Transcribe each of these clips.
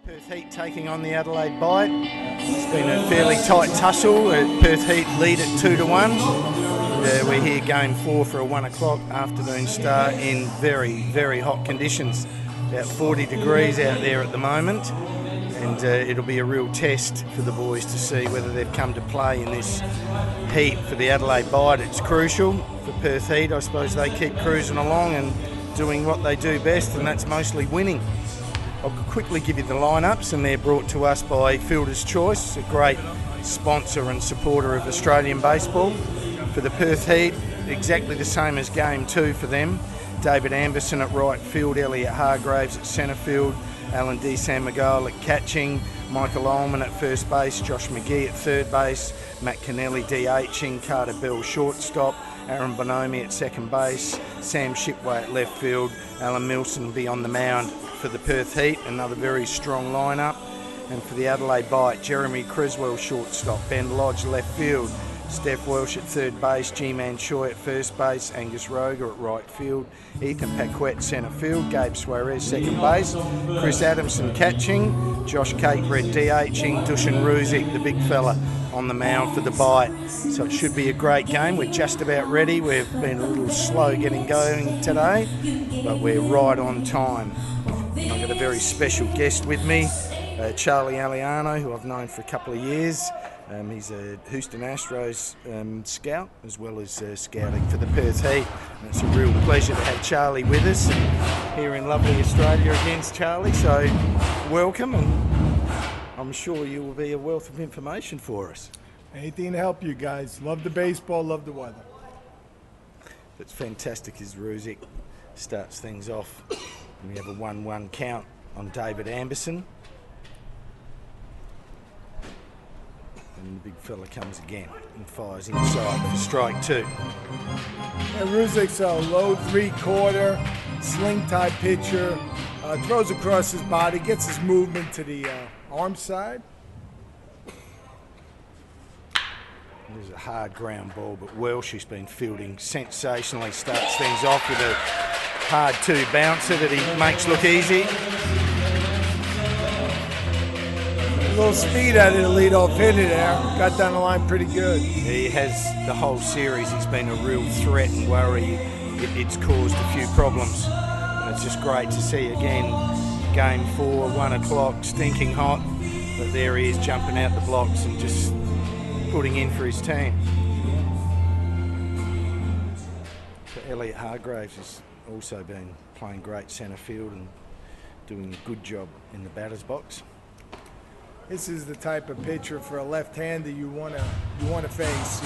Perth Heat taking on the Adelaide Bite. It's been a fairly tight tussle. Perth Heat lead at 2-1. We're here game 4 for a 1 o'clock afternoon start in very, very hot conditions. About 40 degrees out there at the moment, and it'll be a real test for the boys to see whether they've come to play in this heat for the Adelaide Bite. It's crucial for Perth Heat. I suppose they keep cruising along and doing what they do best, and that's mostly winning. I'll quickly give you the lineups, and they're brought to us by Fielder's Choice, a great sponsor and supporter of Australian baseball. For the Perth Heat, exactly the same as game 2 for them. David Anderson at right field, Elliot Hargraves at centre field, Alan D. San Miguel at catching, Michael Ullman at first base, Josh McGee at third base, Matt Kennelly DHing, Carter Bell shortstop, Aaron Bonomi at second base, Sam Shipway at left field, Alan Milson be on the mound. For the Perth Heat, another very strong lineup. And for the Adelaide Bite, Jeremy Creswell shortstop, Ben Lodge left field, Steph Welsh at third base, G-Man Choi at first base, Angus Roger at right field, Ethan Paquette centre field, Gabe Suarez second base, Chris Adamson catching, Josh Catered DHing, Dushan Ruzik, the big fella, on the mound for the Bite. So it should be a great game. We're just about ready. We've been a little slow getting going today, but we're right on time. I've got a very special guest with me, Charlie Aliano, who I've known for a couple of years. He's a Houston Astros scout, as well as scouting for the Perth Heat. And it's a real pleasure to have Charlie with us here in lovely Australia again, Charlie. So welcome, and I'm sure you will be a wealth of information for us. Anything to help you guys. Love the baseball, love the weather. It's fantastic as Ruzik starts things off. We have a 1-1 count on David Anderson. And the big fella comes again and fires inside for strike 2. And Ruzik's a low 3/4 sling type pitcher. Throws across his body, gets his movement to the arm side. There's a hard ground ball, but Welsh, who's been fielding sensationally, starts things off with a hard 2 bouncer that he makes look easy. A little speed out of the leadoff hitter there. Got down the line pretty good. He has the whole series. He's been a real threat and worry. It's caused a few problems. And it's just great to see again, game 4, 1 o'clock, stinking hot. But there he is jumping out the blocks and just putting in for his team. So Elliot Hargraves has also been playing great centre field and doing a good job in the batter's box. This is the type of pitcher for a left-hander you want to face.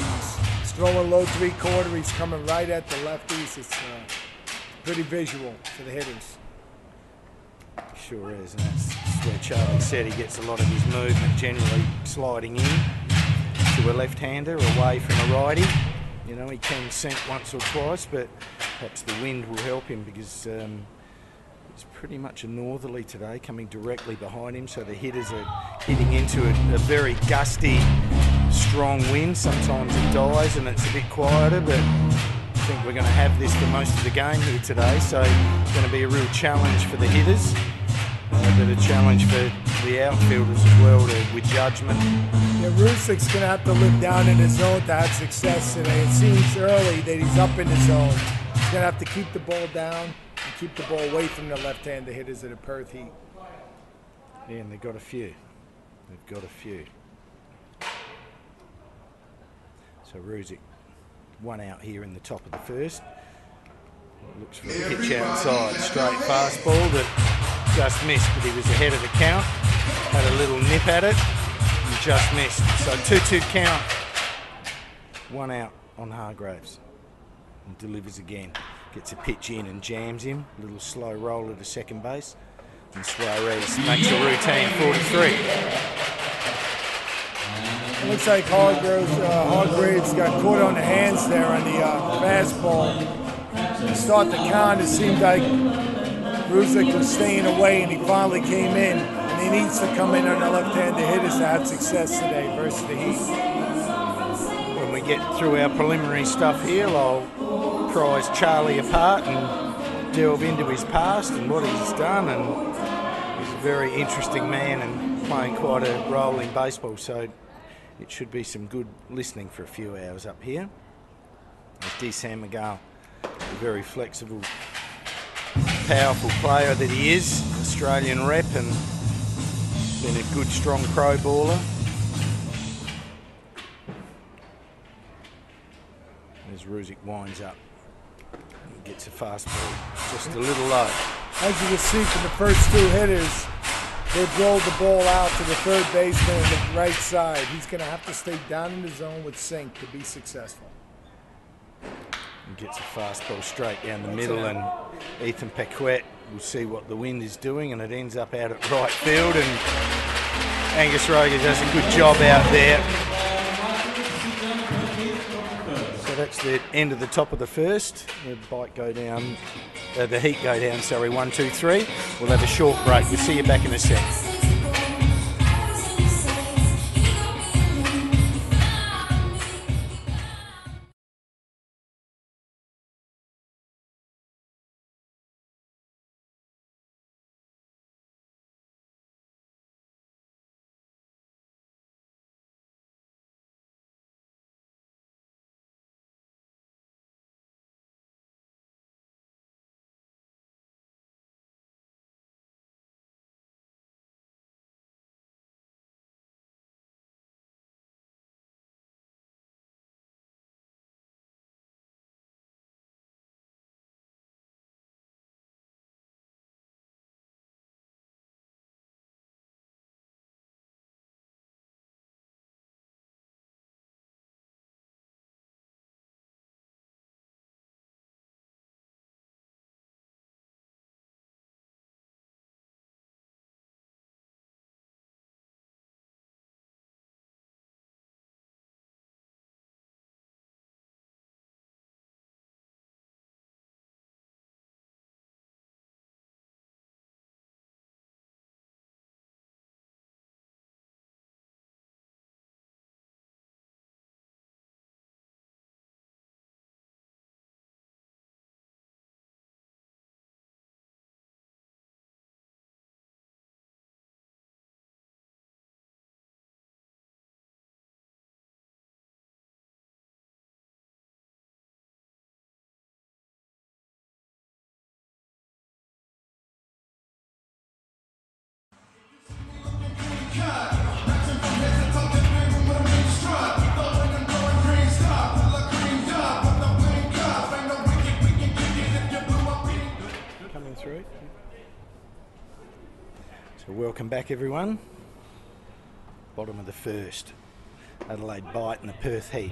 He's throwing low 3/4. He's coming right at the lefties. It's pretty visual for the hitters. Sure is, and that's where Charlie said he gets a lot of his movement generally sliding in to a left-hander away from a righty. You know, he can sink once or twice, but perhaps the wind will help him because it's pretty much a northerly today coming directly behind him, so the hitters are hitting into a very gusty, strong wind. Sometimes it dies and it's a bit quieter, but I think we're going to have this for most of the game here today, so it's going to be a real challenge for the hitters, but a challenge for the outfielders as well with judgment. Yeah, Ruzik's going to have to live down in his zone to have success today. It seems early that he's up in his zone. He's going to have to keep the ball down and keep the ball away from the left-hander hitters of the Perth Heat. Yeah, and they've got a few. They've got a few. So Ruzik, 1 out here in the top of the first. Looks for a pitch outside, straight fastball that just missed, but he was ahead of the count. Had a little nip at it and just missed. So 2-2 count. 1 out on Hargraves. And delivers again. Gets a pitch in and jams him. A little slow roller to second base. And Suarez makes a routine 43. Looks like Hargraves got caught on the hands there on the fastball. To start the count, it seemed like Ruzik was staying away, and he finally came in. And he needs to come in on the left-handed hitters to have success today versus the Heat. When we get through our preliminary stuff here, I'll prize Charlie apart and delve into his past and what he's done, and He's a very interesting man and playing quite a role in baseball, so it should be some good listening for a few hours up here. There's D. Sam McGill, a very flexible, powerful player that he is, Australian rep, and been a good, strong pro baller. As Ruzic winds up and gets a fastball, just a little low. As you can see from the first two hitters, they've rolled the ball out to the third baseman on the right side. He's going to have to stay down in the zone with sink to be successful. And gets a fastball straight down the middle, and Ethan Paquette will see what the wind is doing, and it ends up out at right field, and Angus Roger does a good job out there. So that's the end of the top of the first. The Heat go down, 1, 2, 3. We'll have a short break. We'll see you back in a sec. Through. So welcome back, everyone. Bottom of the first. Adelaide bite in the Perth Heat.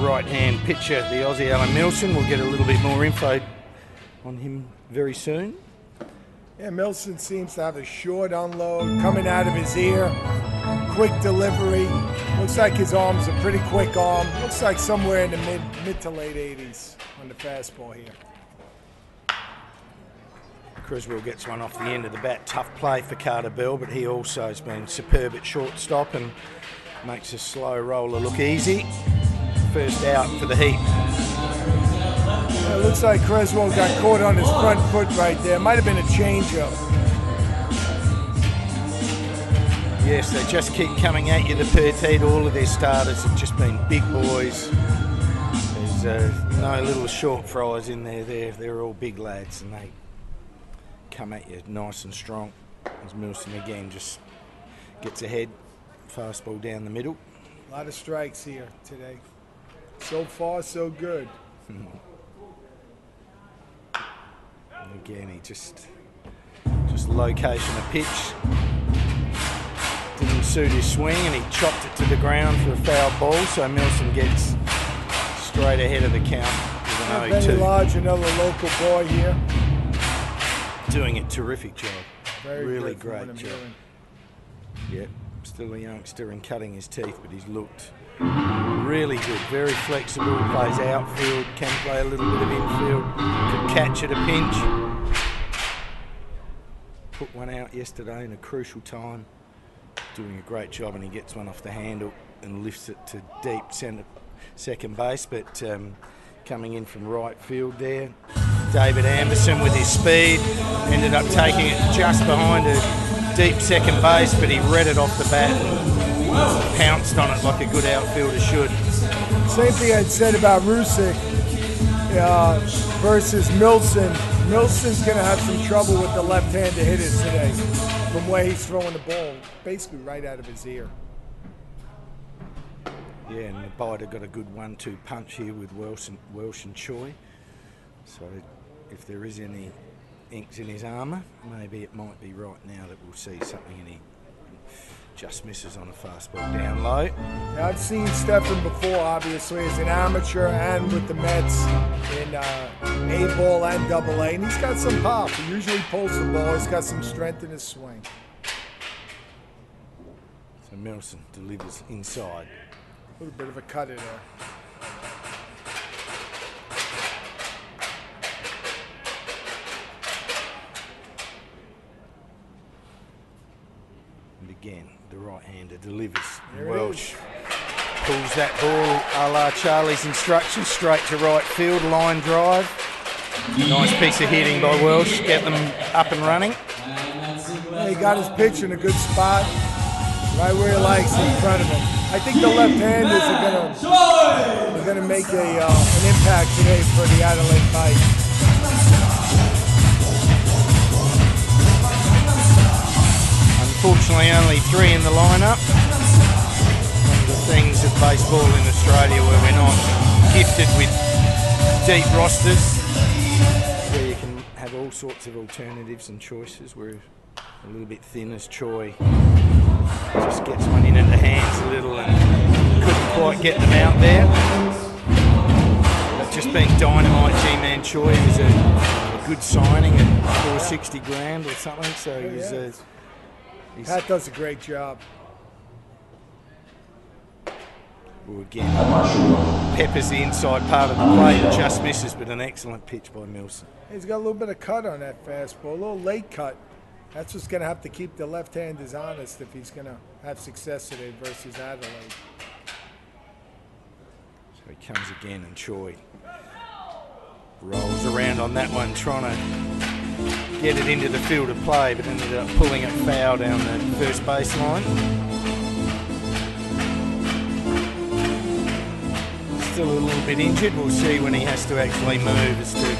Right-hand pitcher, the Aussie Alan Milson. We'll get a little bit more info on him very soon. Yeah, Milson seems to have a short unload coming out of his ear. Quick delivery. Looks like his arm's a pretty quick arm. Looks like somewhere in the mid to late 80s on the fastball here. Criswell gets one off the end of the bat. Tough play for Carter Bell, but he also has been superb at shortstop and makes a slow roller look easy. First out for the Heat. It looks like Criswell got caught on his front foot right there. Might have been a changeup. Yes, they just keep coming at you, the Perth Heat. All of their starters have just been big boys. There's no little short fries in there. They're all big lads, and they come at you nice and strong. As Milson again just gets ahead, fastball down the middle. A lot of strikes here today. So far, so good. Again, he just location of pitch didn't suit his swing, and he chopped it to the ground for a foul ball. So Milson gets straight ahead of the count with an 0-2. Benny Lodge, another local boy here. Doing a terrific job. Very really good great job. Yep, still a youngster and cutting his teeth, but he's looked really good. Very flexible, plays outfield, can play a little bit of infield, can catch at a pinch. Put one out yesterday in a crucial time. Doing a great job, and he gets one off the handle and lifts it to deep second base, but coming in from right field there. David Anderson with his speed. Ended up taking it just behind a deep second base, but he read it off the bat and pounced on it like a good outfielder should. Same thing I'd said about Rusick versus Milson. Milson's going to have some trouble with the left-handed hitters today from where he's throwing the ball, basically right out of his ear. Yeah, and the biter got a good 1-2 punch here with Welsh and Choi. So if there is any inks in his armour, maybe it might be right now that we'll see something, and he just misses on a fastball down low. Yeah, I've seen Stefan before, obviously, as an amateur and with the Mets in A-ball and AA, and he's got some pop. He usually pulls the ball. He's got some strength in his swing. So Milson delivers inside. A little bit of a cutter there. And again, the right-hander delivers. There Welsh pulls that ball a la Charlie's instructions straight to right field, line drive. Nice piece of hitting by Welsh, get them up and running. Yeah, he got his pitch in a good spot, right where he likes, in front of him. I think the left-handers are going to make an impact today for the Adelaide Bite. Unfortunately, only 3 in the lineup. One of the things of baseball in Australia where we're not gifted with deep rosters, where you can have all sorts of alternatives and choices. We're a little bit thin as Choi. Just gets one in at the hands a little and couldn't quite get them out there. But just being dynamite G-Man Choi was a good signing at 460 grand or something. So Pat does a great job. Well, again, peppers the inside part of the plate, just misses, but an excellent pitch by Milson. He's got a little bit of cut on that fastball, a little late cut. That's what's going to have to keep the left-handers honest if he's going to have success today versus Adelaide. So he comes again, and Choi rolls around on that one, trying to get it into the field of play, but ended up pulling it foul down the first base line. Still a little bit injured. We'll see when he has to actually move as to.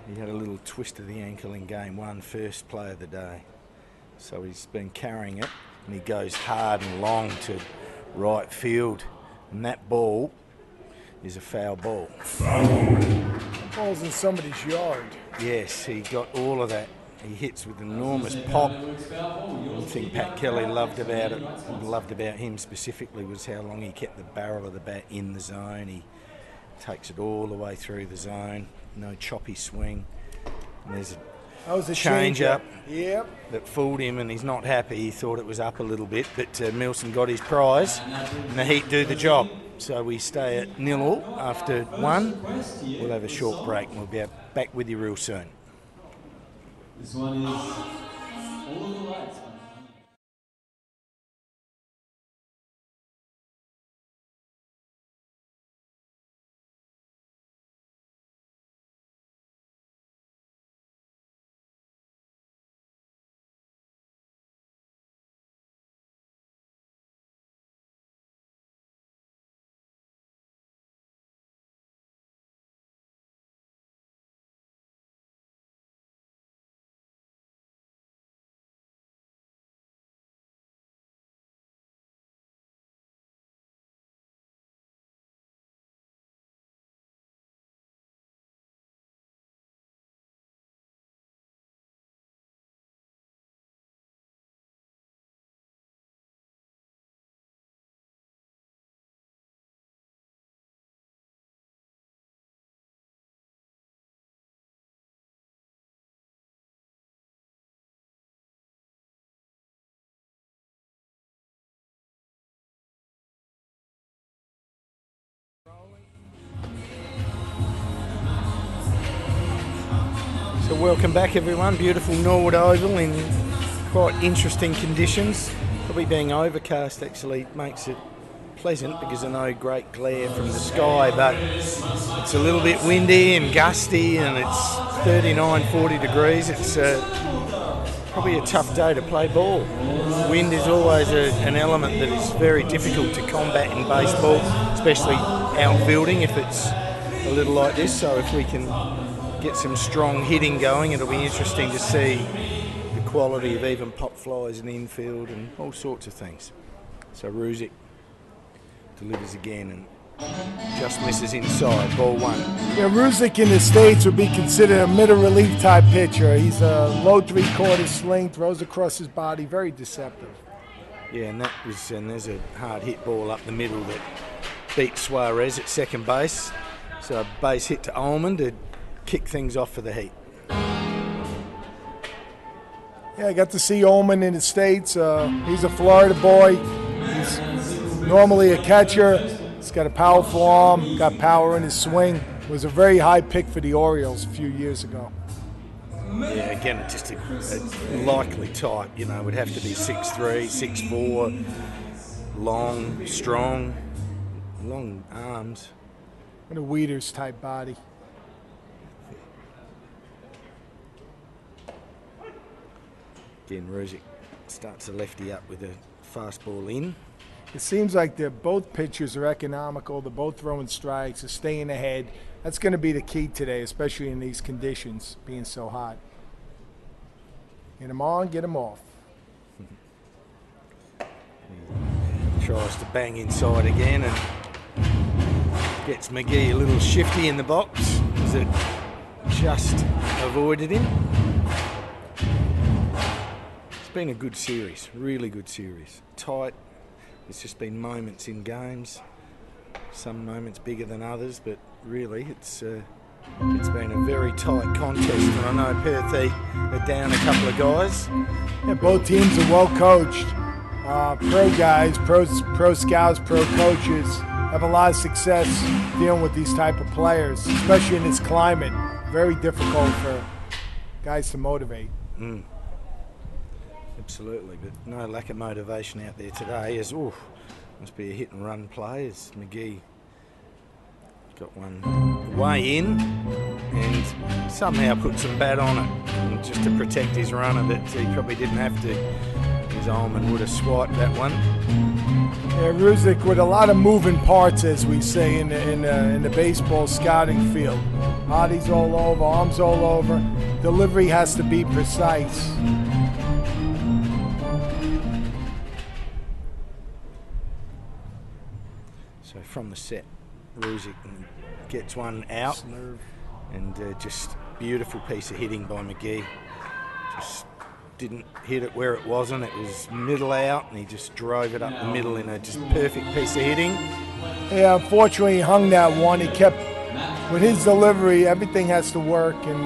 He had a little twist of the ankle in game 1, first play of the day. So he's been carrying it, and he goes hard and long to right field. And that ball is a foul ball. The ball's in somebody's yard. Yes, he got all of that. He hits with enormous pop. One thing Pat Kelly loved about him specifically was how long he kept the barrel of the bat in the zone. He takes it all the way through the zone. No choppy swing. And there's a change-up that fooled him, and he's not happy. He thought it was up a little bit, but Milson got his prize, and the Heat do the job. So we stay at 0-0 after 1. We'll have a short break, and we'll be back with you real soon. This one is all of the lights. So welcome back everyone, beautiful Norwood Oval in quite interesting conditions. Probably being overcast actually makes it pleasant because there's no great glare from the sky, but it's a little bit windy and gusty, and it's 39, 40 degrees. It's probably a tough day to play ball. Wind is always an element that is very difficult to combat in baseball, especially outfielding if it's a little like this. So if we can get some strong hitting going, it'll be interesting to see the quality of even pop flies in the infield and all sorts of things. So Ruzic delivers again and just misses inside, ball one. Yeah, Ruzic in the States would be considered a middle relief type pitcher. He's a low 3/4 swing, throws across his body, very deceptive. Yeah, and there's a hard hit ball up the middle that beat Suarez at second base. So a base hit to Ullman to kick things off for the Heat. Yeah, I got to see Ullman in the States. He's a Florida boy. He's normally a catcher. He's got a powerful arm, got power in his swing. Was a very high pick for the Orioles a few years ago. Yeah, again, just a likely type. You know, would have to be 6'3", 6'4", long, strong, long arms. And a Weeders type body. Again, Ruzic starts a lefty up with a fastball in. It seems like both pitchers are economical. They're both throwing strikes. They're staying ahead. That's going to be the key today, especially in these conditions, being so hot. Get them on, get them off. Tries to bang inside again and gets McGee a little shifty in the box as it just avoided him. It's been a good series, really good series. Tight. It's just been moments in games, some moments bigger than others, but really it's been a very tight contest. And I know Perth are down a couple of guys. Yeah, both teams are well coached. Pro guys, pro scouts, pro coaches have a lot of success dealing with these type of players, especially in this climate. Very difficult for guys to motivate. Absolutely, but no lack of motivation out there today. As must be a hit and run play as McGee got one way in and somehow put some bat on it, and just to protect his runner that he probably didn't have to. His Ullman would have swiped that one. Yeah, Ruzic with a lot of moving parts, as we say in the baseball scouting field. Bodies all over, arms all over. Delivery has to be precise. So from the set, Ruzic gets one out. Slurve. And just beautiful piece of hitting by McGee. Just didn't hit it where it wasn't. It was middle out, and he just drove it up the middle in a just perfect piece of hitting. Yeah, unfortunately he hung that one. He kept, with his delivery, everything has to work, and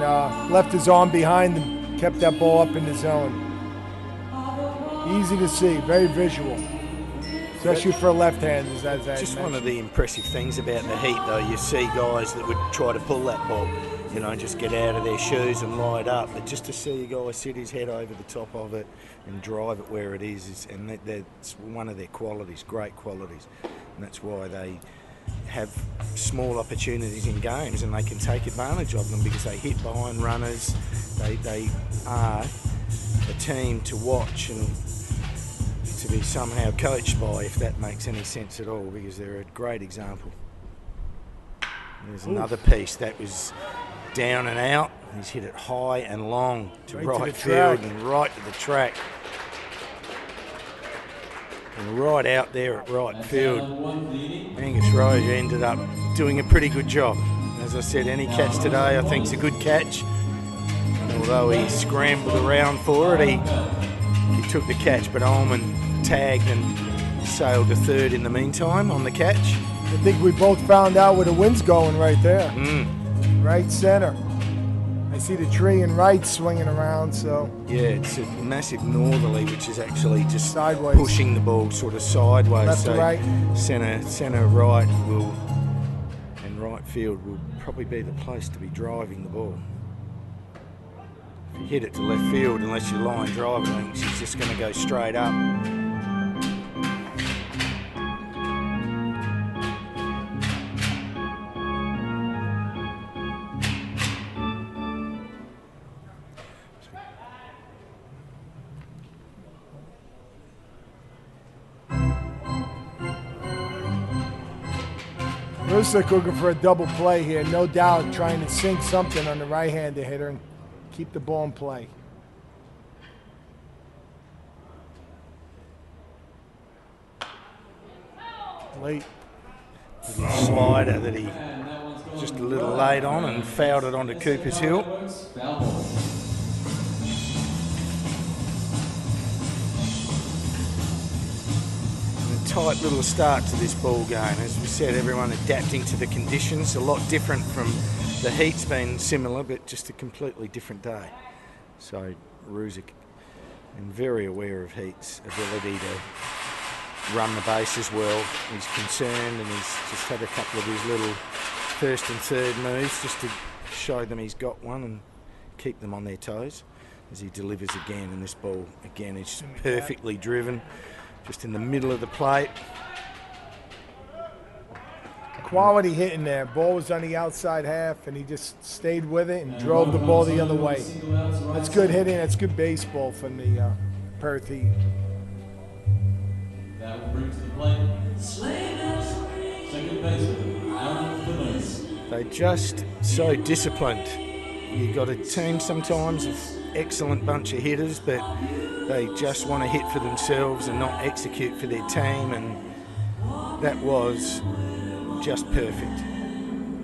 left his arm behind him, kept that ball up in the zone. Easy to see, very visual. Especially for left-handers. Just one of the impressive things about the Heat, though, you see guys that would try to pull that ball, you know, just get out of their shoes and light up. But just to see a guy sit his head over the top of it and drive it where it is and that's one of their qualities, great qualities. And that's why they have small opportunities in games and they can take advantage of them because they hit behind runners. They are a team to watch and to be somehow coached by, if that makes any sense at all, because they're a great example. There's another piece that was down and out. He's hit it high and long to right field and right to the track. And right out there at right field. Angus Rose ended up doing a pretty good job. As I said, any catch today I think is a good catch. And although he scrambled around for it, he took the catch, but Ullman tagged and sailed to third in the meantime on the catch. I think we both found out where the wind's going right there. Right center. I see the tree and right swinging around, so. Yeah, it's a massive northerly, which is actually just sideways, pushing the ball sort of sideways. Left so to right. Center right will, and right field will probably be the place to be driving the ball. If you hit it to left field, unless you're line driving, it's just going to go straight up. Rusick looking for a double play here, no doubt, trying to sink something on the right-handed hitter and keep the ball in play. Late. Little slider that he just a little late on and fouled it onto Cooper's Hill. Tight little start to this ball game. As we said, everyone adapting to the conditions. A lot different from the heat's been similar, but just a completely different day. So Rusick, and very aware of Heat's ability to run the bases well. He's concerned, and he's just had a couple of his little first and third moves just to show them he's got one and keep them on their toes as he delivers again. And this ball again is just perfectly driven. Just in the middle of the plate. Quality hitting there. Ball was on the outside half, and he just stayed with it and drove the ball the other way. That's good hitting. That's good baseball from the Perth Heat. That will bring to the plate. Second baseman. They're just so disciplined. You've got a team sometimes of excellent bunch of hitters, but they just want to hit for themselves and not execute for their team, and that was just perfect.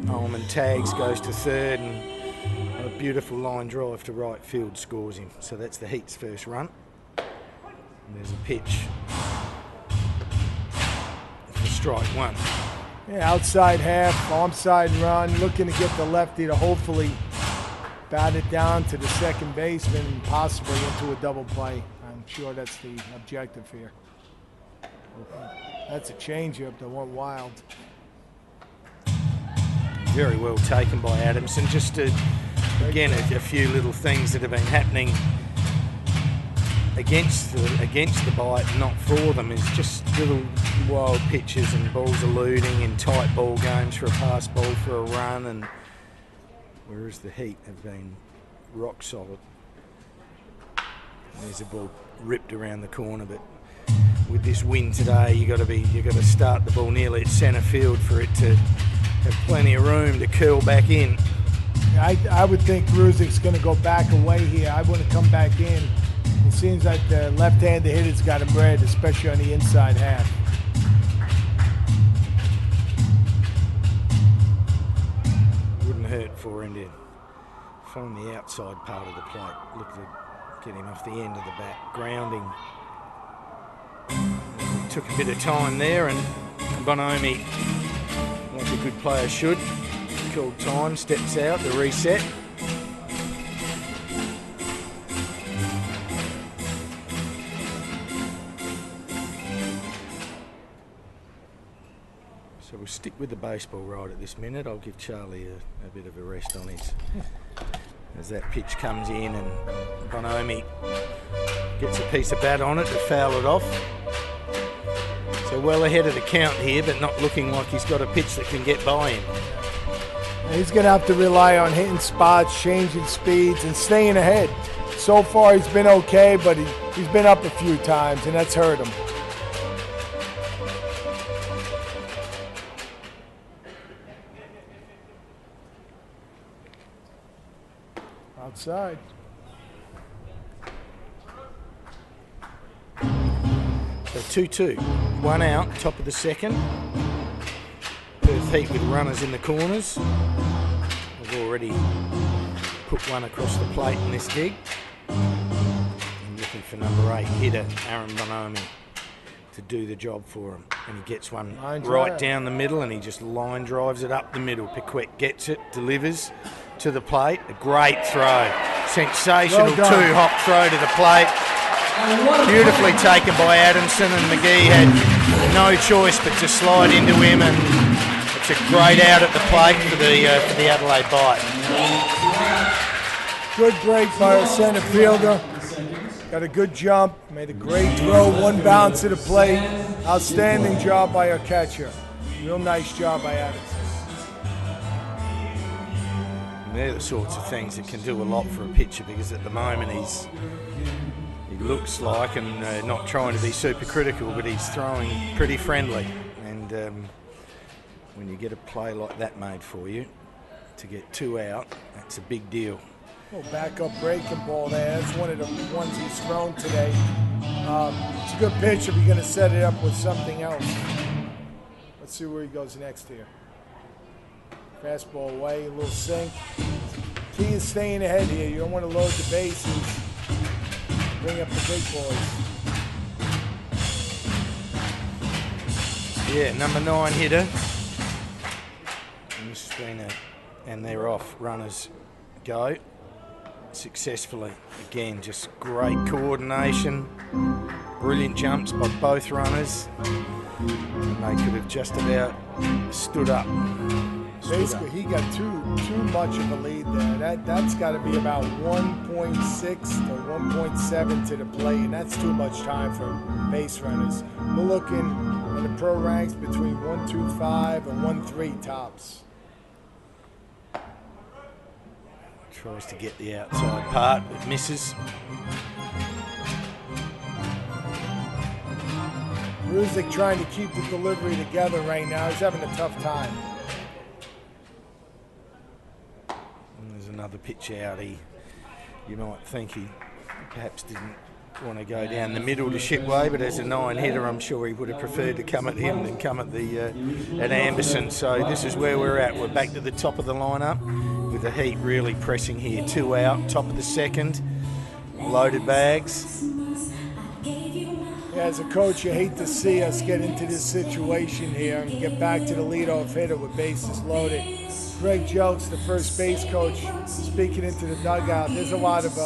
Ullman tags, goes to third, and a beautiful line drive to right field scores him. So that's the Heat's first run. And there's a pitch for strike one. Yeah, outside half, onside run, looking to get the lefty to hopefully bat it down to the second baseman and possibly into a double play. I'm sure that's the objective here. That's a changeup that went wild. Very well taken by Adamson. Just again a few little things that have been happening against the bite, not for them, is just little wild pitches and balls eluding in tight ball games for a pass ball for a run, and whereas the Heat have been rock solid. There's a ball ripped around the corner, but with this wind today, you got to start the ball nearly at centre field for it to have plenty of room to curl back in. I would think Rusick's going to go back away here. I wouldn't come back in. It seems like the left-handed hitter's got him red, especially on the inside half. Wouldn't hurt for him to find the outside part of the plate. Look to get him off the end of the bat. Grounding. Took a bit of time there, and Bonomi, like a good player should, called time, steps out, the reset. So we'll stick with the baseball right at this minute. I'll give Charlie a bit of a rest on his, as that pitch comes in and Bonomi gets a piece of bat on it to foul it off. So well ahead of the count here, but not looking like he's got a pitch that can get by him. He's going to have to rely on hitting spots, changing speeds, and staying ahead. So far he's been okay, but he's been up a few times, and that's hurt him. Outside. So 2-2, one out, top of the second. Perth Heat with runners in the corners. We've already put one across the plate in this dig. And looking for number 8 hitter, Aaron Bonomi, to do the job for him. And he gets one right down the middle, and he just line drives it up the middle. Piquet gets it, delivers to the plate. A great throw. Sensational two-hop throw to the plate. Beautifully taken by Adamson, and McGee had no choice but to slide into him, and it's a great out at the plate for the Adelaide bite. Good break by our centre fielder. Got a good jump, made a great throw, one bounce to the plate. Outstanding job by our catcher. Real nice job by Adamson. And they're the sorts of things that can do a lot for a pitcher, because at the moment he looks like, and not trying to be super critical, but he's throwing pretty friendly, and when you get a play like that made for you, to get 2 out, that's a big deal. Oh, backup breaking ball there. That's one of the ones he's thrown today. It's a good pitch if you're going to set it up with something else. Let's see where he goes next here. Fastball away, a little sink. Key is staying ahead here. You don't want to load the bases. Bring up the big boys. Yeah, number 9 hitter. And they're off. Runners go successfully. Again, just great coordination. Brilliant jumps by both runners. And they could have just about stood up. Basically, he got too much of a lead there. That's got to be about 1.6 to 1.7 to the plate, and that's too much time for base runners. We're looking in the pro ranks between 1.25 and 1.3 tops. Tries to get the outside part, but misses. Ruzick trying to keep the delivery together right now. He's having a tough time. There's another pitch out. You might think he perhaps didn't want to go down the middle to Shipway, but as a 9 hitter, I'm sure he would have preferred to come at him than come at at Anderson. So this is where we're at. We're back to the top of the lineup with the Heat really pressing here. 2 out, top of the second, loaded bags. Yeah, as a coach, you hate to see us get into this situation here and get back to the leadoff hitter with bases loaded. Greg Jelks, the first base coach, speaking into the dugout. There's a lot of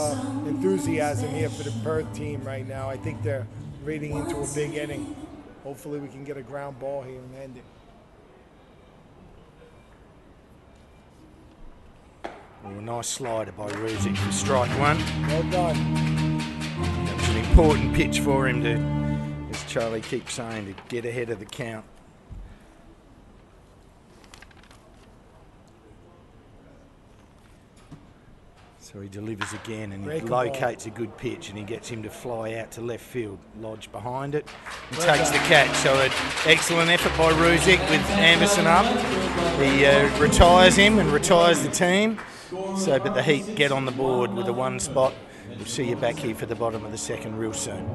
enthusiasm here for the Perth team right now. I think they're reading into a big inning. Hopefully we can get a ground ball here and end it. Oh, a nice slider by Ruzick for strike 1. Well done. That was an important pitch for him to, as Charlie keeps saying, to get ahead of the count. So he delivers again and he locates a good pitch and he gets him to fly out to left field. Lodge behind it and takes the catch. So an excellent effort by Ruzick with Anderson up. He retires him and retires the team. So, but the Heat get on the board with a 1 spot. We'll see you back here for the bottom of the second real soon.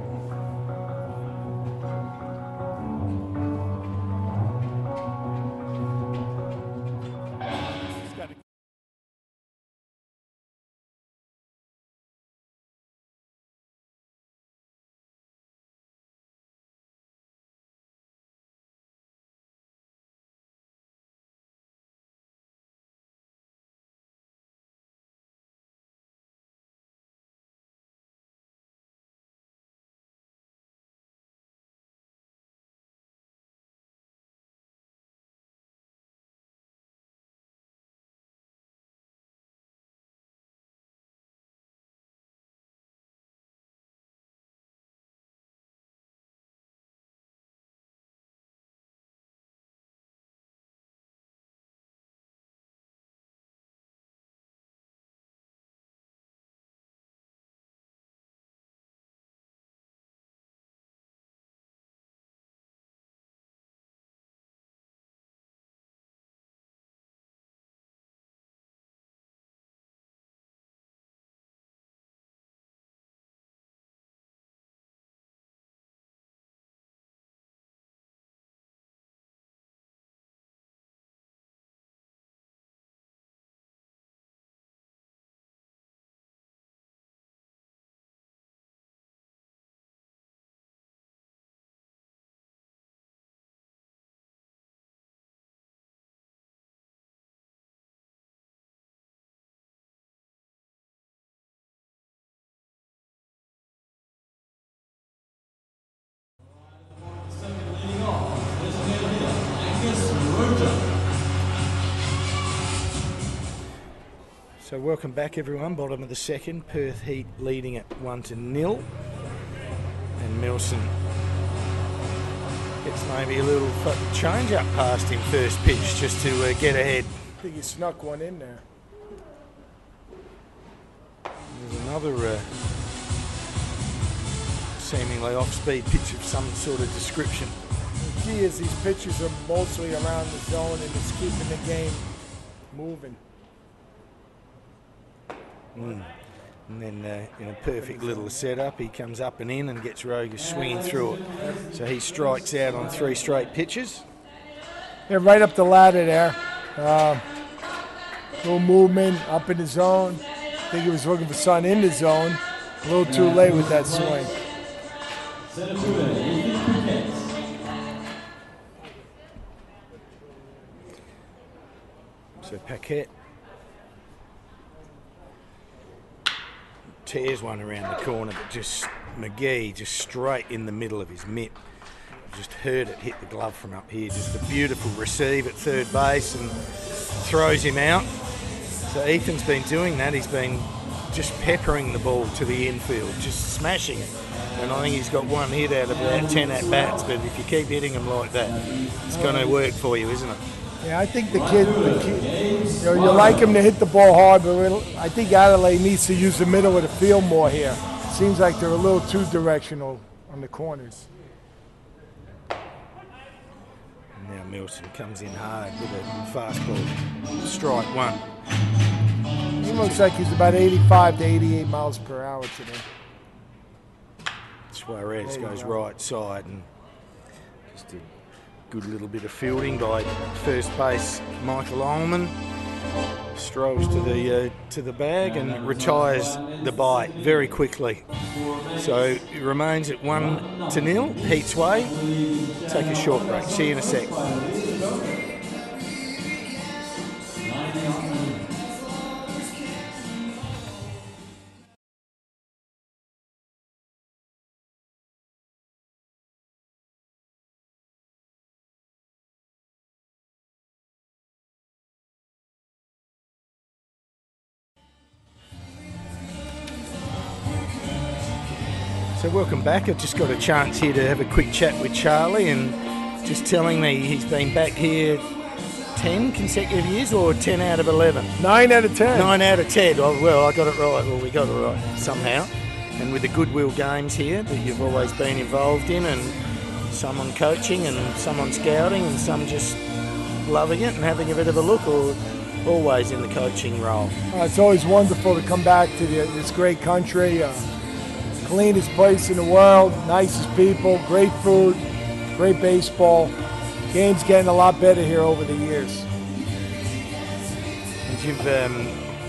So welcome back everyone, bottom of the second. Perth Heat leading at 1-0. And Milson gets maybe a little change up past him first pitch just to get ahead. I think he snuck one in there. There's another seemingly off-speed pitch of some sort of description. key is these pitches are mostly around the zone and it's keeping the game moving. And then in a perfect little setup, he comes up and in and gets Roger swinging through it. So he strikes out on 3 straight pitches. Yeah, right up the ladder there. Little movement up in the zone. I think he was looking for something in the zone. A little too late with that swing. So Paquette tears one around the corner, but just McGee just straight in the middle of his mitt. Just heard it hit the glove from up here. Just a beautiful receive at third base and throws him out. So Ethan's been doing that. He's been just peppering the ball to the infield, just smashing it. And I think he's got one hit out of about 10 at-bats, but if you keep hitting him like that, it's going to work for you, isn't it? Yeah, I think the kid you like him to hit the ball hard, but I think Adelaide needs to use the middle of the field more here. Seems like they're a little too directional on the corners. And now Milson comes in hard with a fastball. Strike one. He looks like he's about 85 to 88 miles per hour today. Suarez goes right side, and just a good little bit of fielding by first base Michael Ullman. Strolls to the bag and retires the bite very quickly. So it remains at 1-0, Heat's way. Take a short break. See you in a sec. So welcome back. I've just got a chance here to have a quick chat with Charlie, and just telling me he's been back here 10 consecutive years, or 10 out of 11? 9 out of 10. 9 out of 10. Oh, well, I got it right. Well, we got it right somehow. And with the Goodwill games here that you've always been involved in, and some on coaching and some on scouting and some just loving it and having a bit of a look, or always in the coaching role? It's always wonderful to come back to this great country. Cleanest place in the world, nicest people, great food, great baseball. Game's getting a lot better here over the years. And you've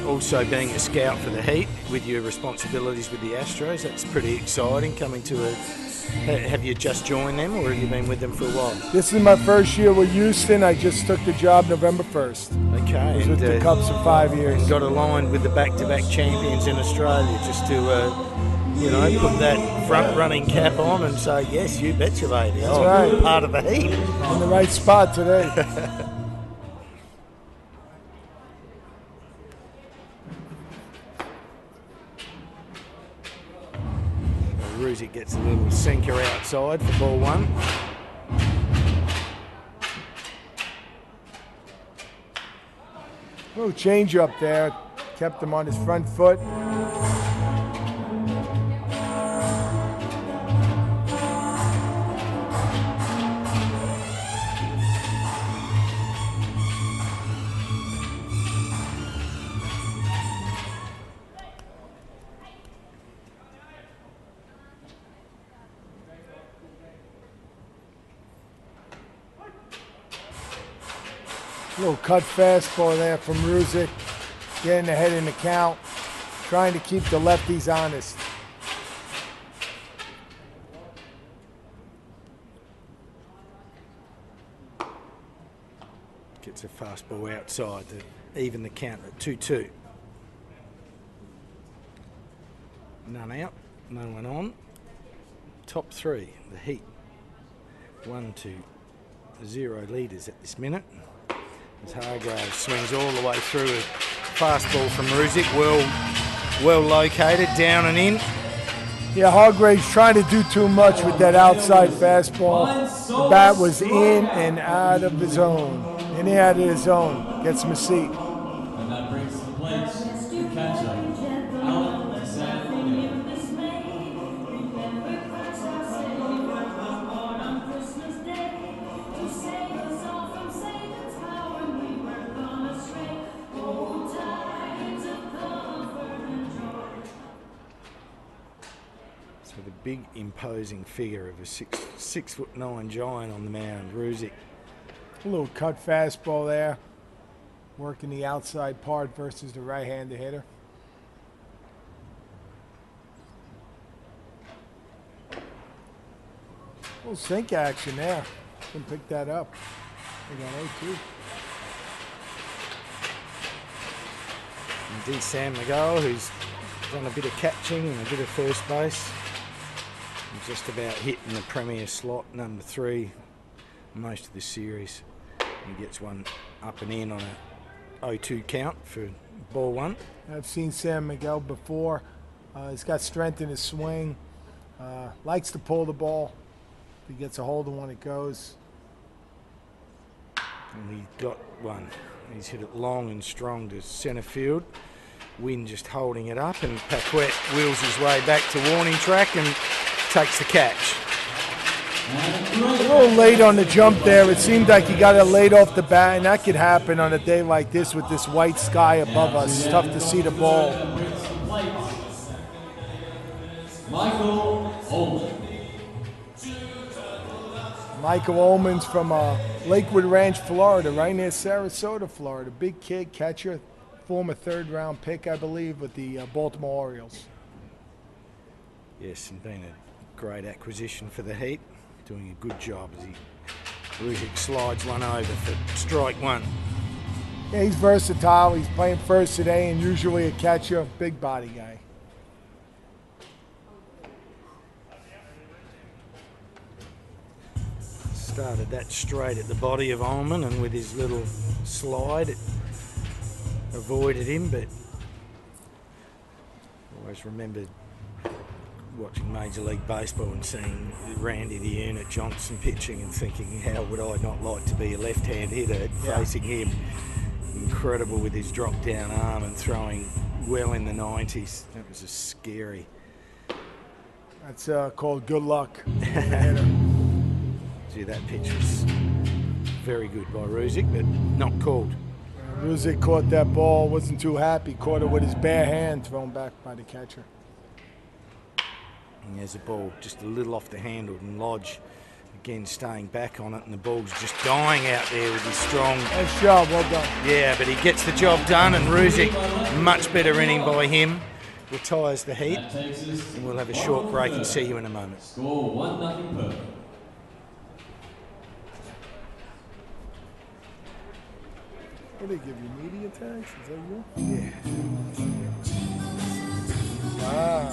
also being a scout for the Heat with your responsibilities with the Astros. That's pretty exciting coming to a... Have you just joined them, or have you been with them for a while? This is my first year with Houston. I just took the job November 1st. Okay. I was with the Cubs for 5 years. And got aligned with the back-to-back champions in Australia, just to... put that front-running cap on and say, yes, you betcha, baby. That's right. Part of the Heat. In the right spot today. Ruzic gets a little sinker outside for ball one. Little change up there. Kept him on his front foot. Little cut fastball there from Ruzic, getting ahead in the count, trying to keep the lefties honest. Gets a fastball outside to even the count at 2-2. None out, no one on. Top three, the Heat. 1-0 leaders at this minute. As Hargrave swings all the way through a fastball from Ruzic, well located, down and in. Yeah, Hargrave's trying to do too much with that outside fastball. The bat was in and out of the zone. In and out of the zone. Gets him a seat. And that brings to the plate the catcher, Alan Sanford. big imposing figure of a 6'9" giant on the mound, Ruzic. A little cut fastball there, working the outside part versus the right-handed hitter. A little sink action there. Can pick that up. They got 0-2. Indeed, Sam McGowan, who's done a bit of catching and a bit of first base. He's just about hitting the premier slot, number 3, most of the series. He gets one up and in on a 0-2 count for ball 1. I've seen Sam McGowan before. He's got strength in his swing. Likes to pull the ball. If he gets a hold of one, it goes. And he got one. He's hit it long and strong to centre field. Wynn just holding it up, and Paquette wheels his way back to warning track and takes the catch. A little late on the jump there. It seemed like he got it late off the bat, and that could happen on a day like this with this white sky above us. It's tough to see the ball. Michael Ullman. Michael Ullman's from Lakewood Ranch, Florida, right near Sarasota, Florida. Big kid, catcher, former 3rd-round pick, I believe, with the Baltimore Orioles. Yes, and been a great acquisition for the Heat. Doing a good job as Ruzic slides one over for strike 1. Yeah, he's versatile. He's playing first today and usually a catcher, big body guy. Started that straight at the body of Ullman, and with his little slide it avoided him, but always remembered watching Major League Baseball and seeing Randy the Unit Johnson pitching and thinking, how would I not like to be a left-hand hitter facing him? Incredible with his drop-down arm and throwing well in the 90s. That was just scary. That's called good luck. Gee, that pitch was very good by Ruzic, but not called. Ruzic caught that ball, wasn't too happy, caught it with his bare hand, thrown back by the catcher. And there's a ball just a little off the handle, and Lodge again staying back on it, and the ball's just dying out there with his strong... Nice job, well done. Yeah, but he gets the job done, and Ruzic, much better inning by him, retires the Heat, and we'll have a short break and see you in a moment. Score 1-0 Perth. What do they give you, media tags? Is that you? Yeah. Wow.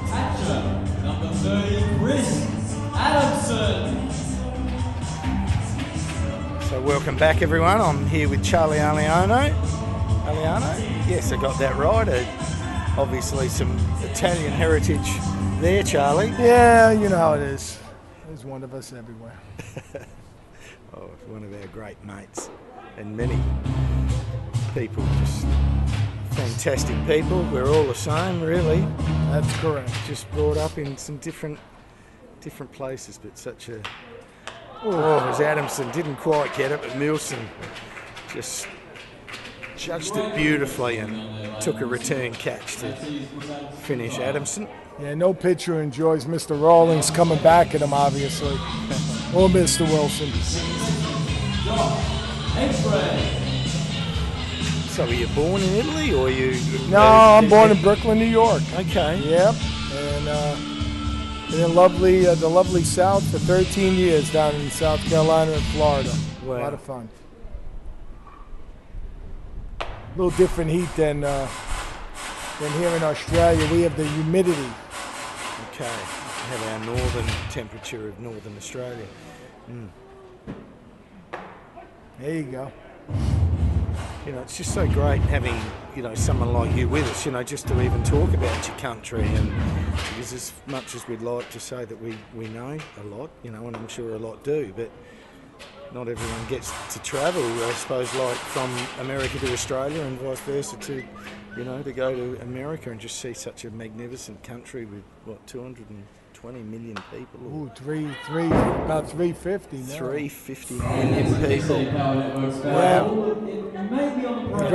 Catcher, number 30, Chris Adamson. So welcome back, everyone. I'm here with Charlie Aliano. Yes, I got that right. Obviously some Italian heritage there, Charlie. Yeah, you know how it is. There's one of us everywhere. Oh, one of our great mates, and many people, just fantastic people. We're all the same, really. That's correct. Just brought up in some different places, but such a... Oh, as Adamson didn't quite get it, but Milson just judged it beautifully and took a return catch to finish Adamson. Yeah, no pitcher enjoys Mr. Rawlings coming back at him, obviously, or Mr. Wilson. So were you born in Italy, or you? No, I'm born in Brooklyn, New York. Okay. Yep, and in the lovely South for 13 years down in South Carolina and Florida. Wow. A lot of fun. A little different heat than here in Australia. We have the humidity. Okay. We have our northern temperature of northern Australia. There you go. You know, it's just so great having, you know, someone like you with us, you know, just to even talk about your country, and because as much as we'd like to say that we know a lot, you know, and I'm sure a lot do, but not everyone gets to travel, I suppose, like from America to Australia and vice versa to, you know, to go to America and just see such a magnificent country with, what, 220 million people? Ooh, about 350 now. 350 million people. Wow.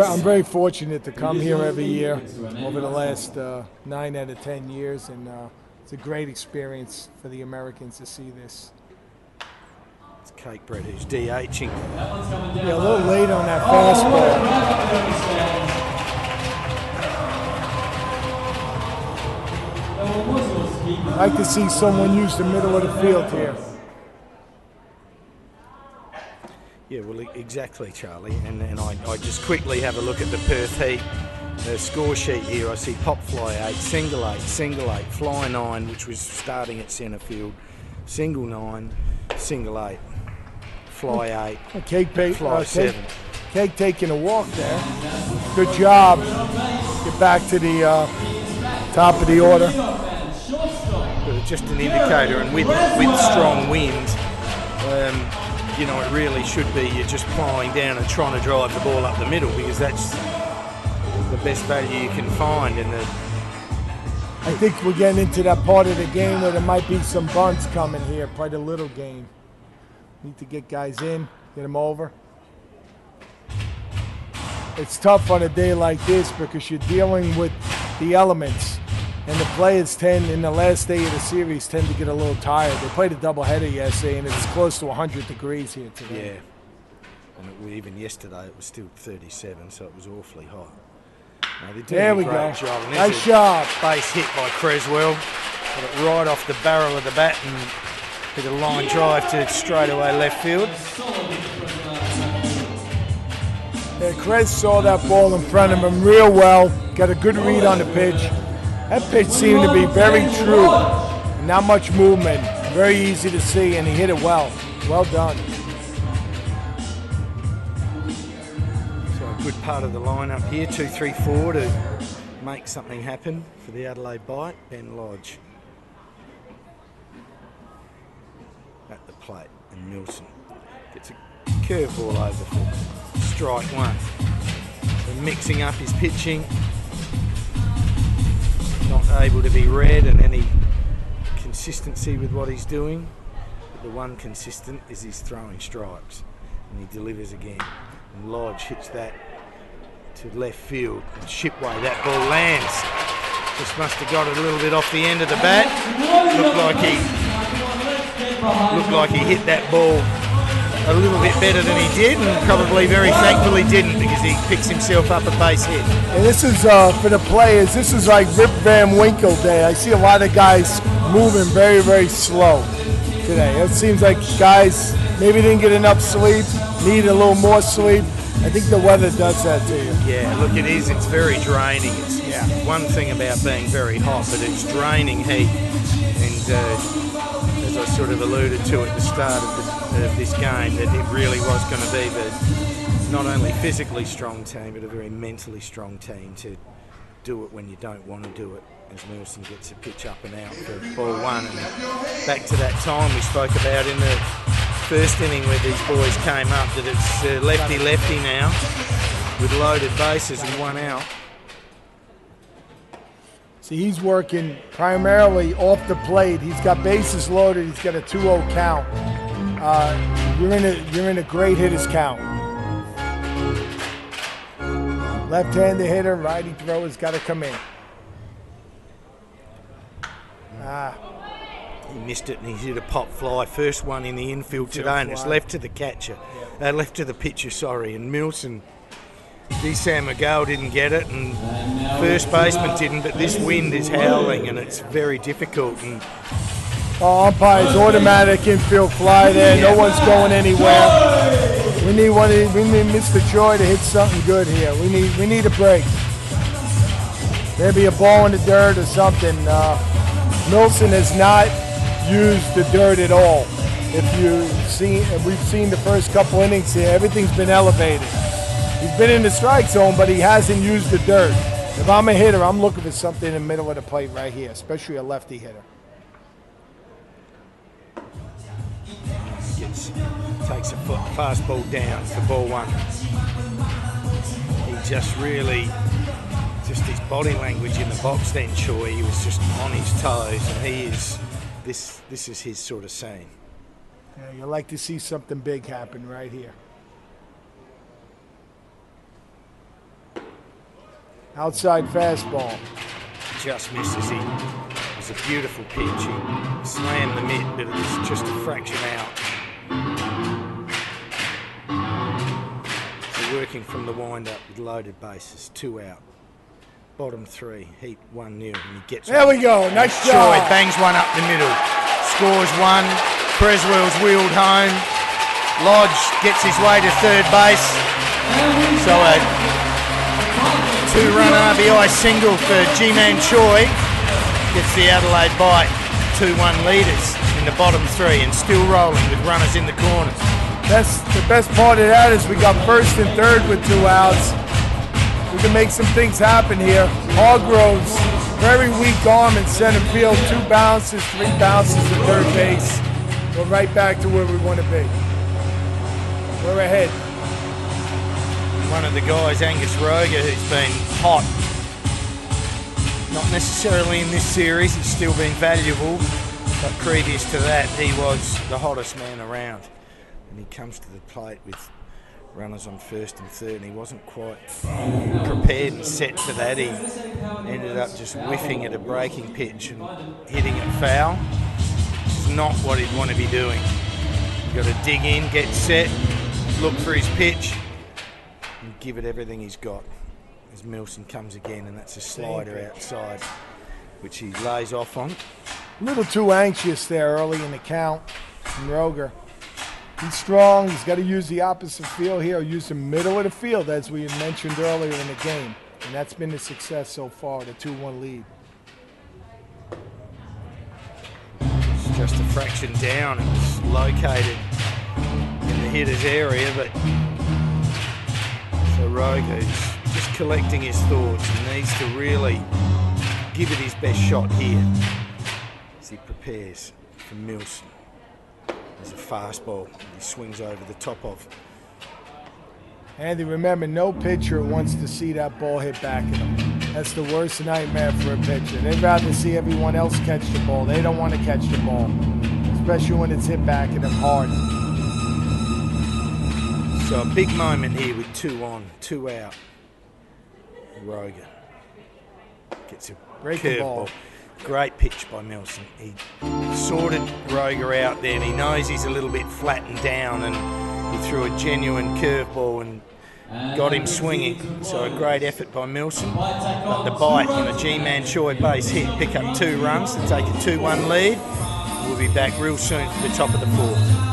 I'm very fortunate to come here every year over the last 9 out of 10 years, and it's a great experience for the Americans to see this. It's Cake Bread who's DHing. Yeah, a little late on that fastball. I'd like to see someone use the middle of the field here. Yeah, well, exactly, Charlie. And I just quickly have a look at the Perth Heat score sheet here. I see pop fly 8, single 8, fly 9, which was starting at centre field, single 9, single 8, fly 8, fly 7. Cake taking a walk there. Good job. Get back to the top of the order. But just an indicator, and with strong wind, you know, it really should be you're just ploughing down and trying to drive the ball up the middle, because that's the best value you can find. And I think we're getting into that part of the game where there might be some bunts coming here, quite a little game. Need to get guys in, get them over. It's tough on a day like this because you're dealing with the elements. And the players in the last day of the series tend to get a little tired. They played a doubleheader yesterday, and it's close to 100 degrees here today. Yeah, and even yesterday it was still 37, so it was awfully hot. No, there we go. Job. Nice job. Base hit by Creswell. Got it right off the barrel of the bat and hit a line drive to straightaway left field. Yeah, Crez saw that ball in front of him real well. Got a good read on the pitch. That pitch seemed to be very true. Not much movement. Very easy to see, and he hit it well. Well done. So a good part of the lineup here, 2-3-4 to make something happen for the Adelaide bite. Ben Lodge at the plate, and Milson gets a curveball over for strike 1. So mixing up his pitching. Not able to be read and any consistency with what he's doing. But the one consistent is his throwing strikes, and he delivers again. And Lodge hits that to left field, and Shipway, that ball lands. Just must have got it a little bit off the end of the bat. Looked like he hit that ball a little bit better than he did, and probably very thankfully didn't, because he picks himself up a base hit. And this is for the players, this is like Rip Van Winkle day. I see a lot of guys moving very, very slow today. It seems like guys maybe didn't get enough sleep, need a little more sleep. I think the weather does that to you. Yeah, look, it is. It's very draining. It's one thing about being very hot, but it's draining heat. And as I sort of alluded to at the start of this game, that it really was going to be the not only physically strong team, but a very mentally strong team to do it when you don't want to do it, as Milson gets a pitch up and out for ball 1. And back to that time we spoke about in the first inning where these boys came up, that it's lefty-lefty now with loaded bases and 1 out. See, he's working primarily off the plate. He's got bases loaded. He's got a 2-0 count. You're in a great hitters count. Left-handed hitter, righty thrower's got to come in. He missed it and he's hit a pop fly. First one in the infield today, and it's fly. left to the catcher. Left to the pitcher, sorry. And Milson, Sam McGill didn't get it, and first baseman didn't, but this wind is howling and it's very difficult. And Umpire's automatic infield fly there. No one's going anywhere. We need Mr. Joy to hit something good here. We need a break. Maybe a ball in the dirt or something. Milson has not used the dirt at all. We've seen the first couple innings here. Everything's been elevated. He's been in the strike zone, but he hasn't used the dirt. If I'm a hitter, I'm looking for something in the middle of the plate right here, especially a lefty hitter. Takes a fastball down for ball one. He just his body language in the box then, Choi, he was just on his toes, and this is his sort of scene. Yeah, you like to see something big happen right here. Outside fastball. Just misses him. It was a beautiful pitch. He slammed the mitt, but it was just a fraction out. So working from the wind-up with loaded bases, 2 out. Bottom 3, Heat 1-0, and he gets there. We go, nice job. Joy bangs one up the middle. Scores 1. Creswell's wheeled home. Lodge gets his way to third base. So a 2-run RBI single for G-Man Choi gets the Adelaide bite. 2-1 leaders in the bottom 3 and still rolling with runners in the corners. The best part of that is we got first and third with 2 outs. We can make some things happen here. Hargroves, very weak arm in center field. 2 bounces, 3 bounces to third base. We're right back to where we want to be. We're ahead. One of the guys, Angus Roger, who's been hot. Not necessarily in this series, he's still been valuable, but previous to that, he was the hottest man around. And he comes to the plate with runners on first and third, and he wasn't quite prepared and set for that. He ended up just whiffing at a breaking pitch and hitting it foul, which is not what he'd want to be doing. You've got to dig in, get set, look for his pitch, and give it everything he's got. As Milson comes again, and that's a slider outside, which he lays off on. A little too anxious there early in the count from Roger. He's strong. He's got to use the opposite field here, or use the middle of the field, as we had mentioned earlier in the game. And that's been the success so far, the 2-1 lead. It's just a fraction down. It was located in the hitter's area, but so Roger's just collecting his thoughts and needs to really give it his best shot here as he prepares for Milson. There's a fastball he swings over the top of. Andy, remember, no pitcher wants to see that ball hit back at him. That's the worst nightmare for a pitcher. They'd rather see everyone else catch the ball. They don't want to catch the ball, especially when it's hit back at them hard. So a big moment here with 2 on, 2 out. Roger gets a curveball. Great pitch by Milson. He sorted Roger out there, and he knows he's a little bit flattened down, and he threw a genuine curveball and got him swinging. So a great effort by Milson. But the bite on a G-Man Choi base hit, pick up 2 runs to take a 2-1 lead. We'll be back real soon for the top of the 4th.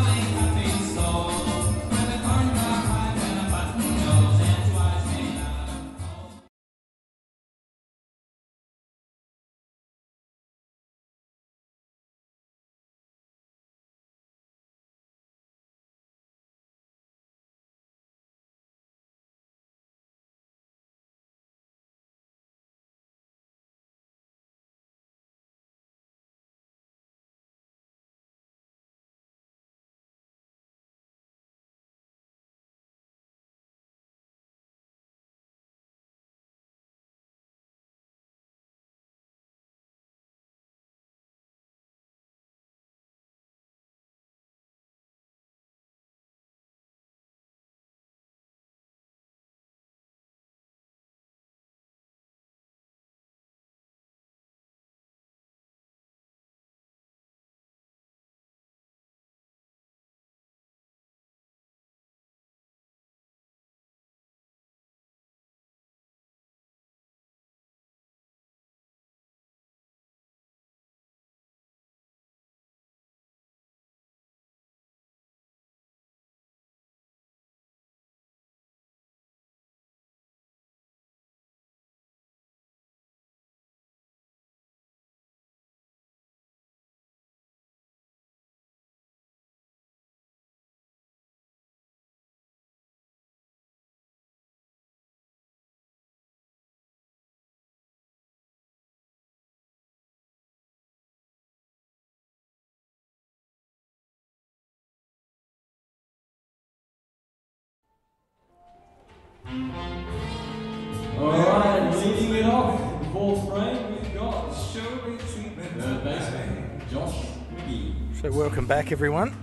Leading it off, in fourth frame, we've got third baseman, Josh McGee. So welcome back, everyone.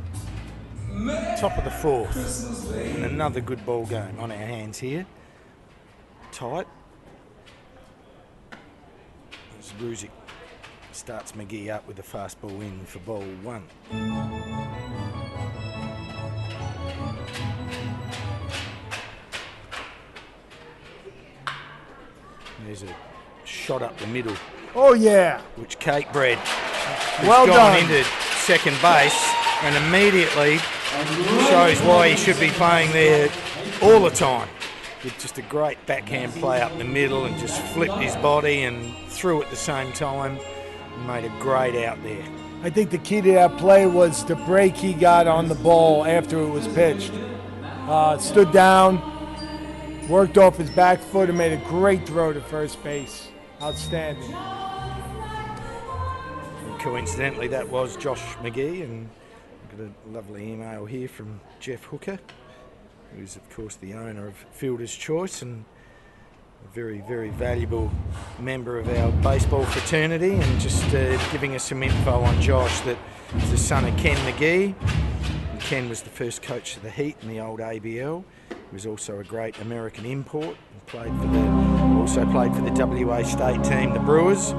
Top of the fourth, and another good ball game on our hands here. Tight. As Ruzic starts McGee up with the fastball in for ball one. There's a shot up the middle. Oh, yeah. Which Cakebread has Well gone done. into second base and immediately shows why he should be playing there all the time. With just a great backhand play up the middle and just flipped his body and threw at the same time and made a great out there. I think the key to that play was the break he got on the ball after it was pitched. Stood down, worked off his back foot and made a great throw to first base. Outstanding. And coincidentally, that was Josh McGee, and I've got a lovely email here from Jeff Hooker, who's of course the owner of Fielder's Choice and a very, very valuable member of our baseball fraternity, and just giving us some info on Josh, that he's the son of Ken McGee. And Ken was the first coach of the Heat in the old ABL. He was also a great American import and also played for the WA state team, the Brewers,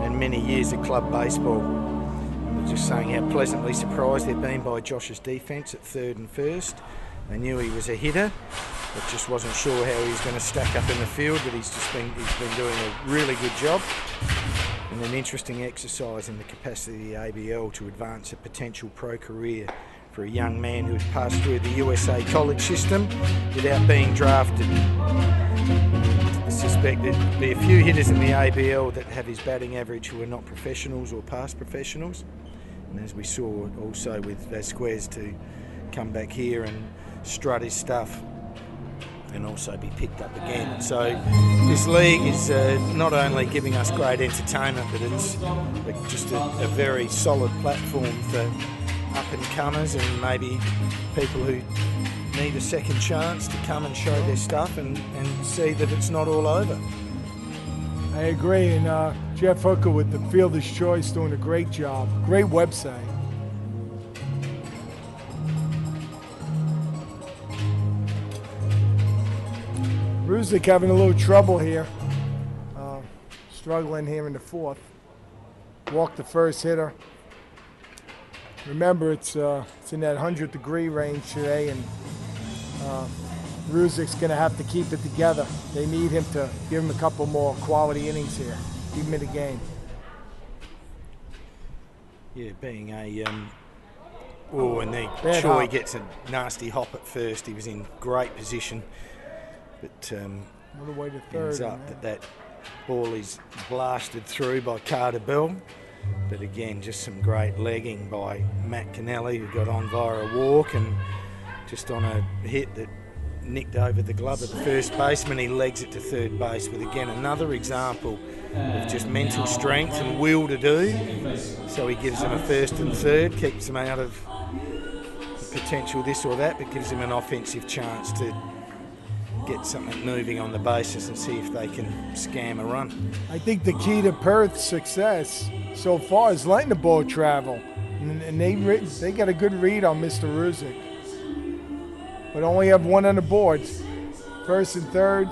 and many years of club baseball. And just saying how pleasantly surprised they've been by Josh's defence at third and first. They knew he was a hitter, but just wasn't sure how he was going to stack up in the field, but he's been doing a really good job. And an interesting exercise in the capacity of the ABL to advance a potential pro career for a young man who's passed through the USA college system without being drafted. I suspect there'd be a few hitters in the ABL that have his batting average who are not professionals or past professionals. And as we saw also with Vasquez, to come back here and strut his stuff and also be picked up again. So this league is not only giving us great entertainment, but it's just a very solid platform for up-and-comers and maybe people who need a second chance to come and show their stuff and see that it's not all over. I agree, and Jeff Hooker with the Fielder's Choice doing a great job. Great website. Ruzic having a little trouble here. Struggling here in the fourth. Walked the first hitter. Remember, it's in that 100-degree range today, and Ruzic's going to have to keep it together. They need him to give him a couple more quality innings here, keep him in the game. Yeah, being a and then Choi gets a nasty hop at first. He was in great position, but All the way to third. ends up that ball is blasted through by Carter Bell. But again, just some great legging by Matt Kennelly, who got on via a walk, and just on a hit that nicked over the glove of the first baseman, he legs it to third base with, again, another example of just mental strength and will to do. So he gives them a first and third, keeps them out of the potential this or that, but gives them an offensive chance to get something moving on the bases and see if they can scam a run. I think the key to Perth's success so far is letting the ball travel, and they got a good read on Mr. Ruzic, but only have one on the board. First and third.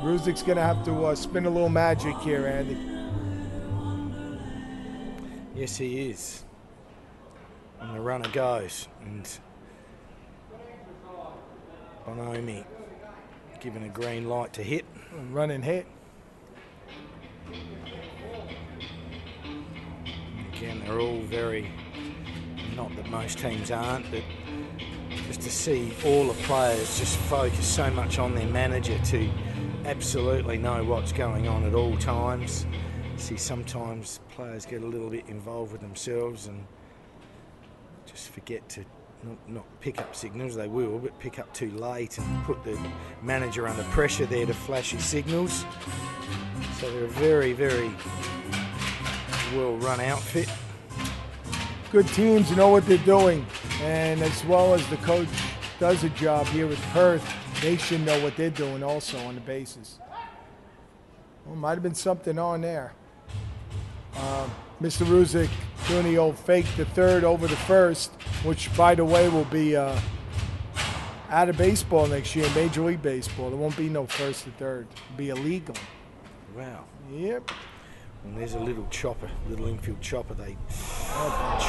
Ruzic's going to have to spin a little magic here, Andy. Yes, he is. And the runner goes, and Bonomi given a green light to hit. Run and hit. Again, they're all very, not that most teams aren't, but just to see all the players just focus so much on their manager to absolutely know what's going on at all times. See, sometimes players get a little bit involved with themselves and just forget to not pick up signals. They will, but pick up too late and put the manager under pressure there to flash his signals. So they're a very, very well-run outfit. Good teams know what they're doing, and as well as the coach does a job here with Perth, they should know what they're doing also on the bases. Well, might have been something on there. Mr. Ruzick doing the old fake the third over the first, which, by the way, will be out of baseball next year, Major League Baseball. There won't be no first to third. It'll be illegal. Wow. Yep. And there's a little chopper, little infield chopper.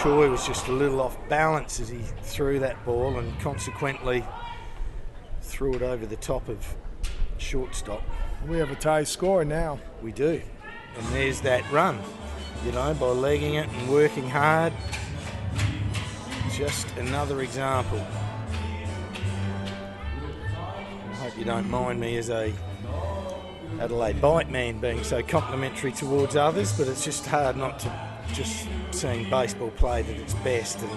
Choi was just a little off balance as he threw that ball and consequently threw it over the top of shortstop. We have a tie score now. We do. And there's that run, you know, by legging it and working hard. Just another example. I hope you don't mind me as a Adelaide Bite man being so complimentary towards others, but it's just hard not to just seeing baseball played at its best. And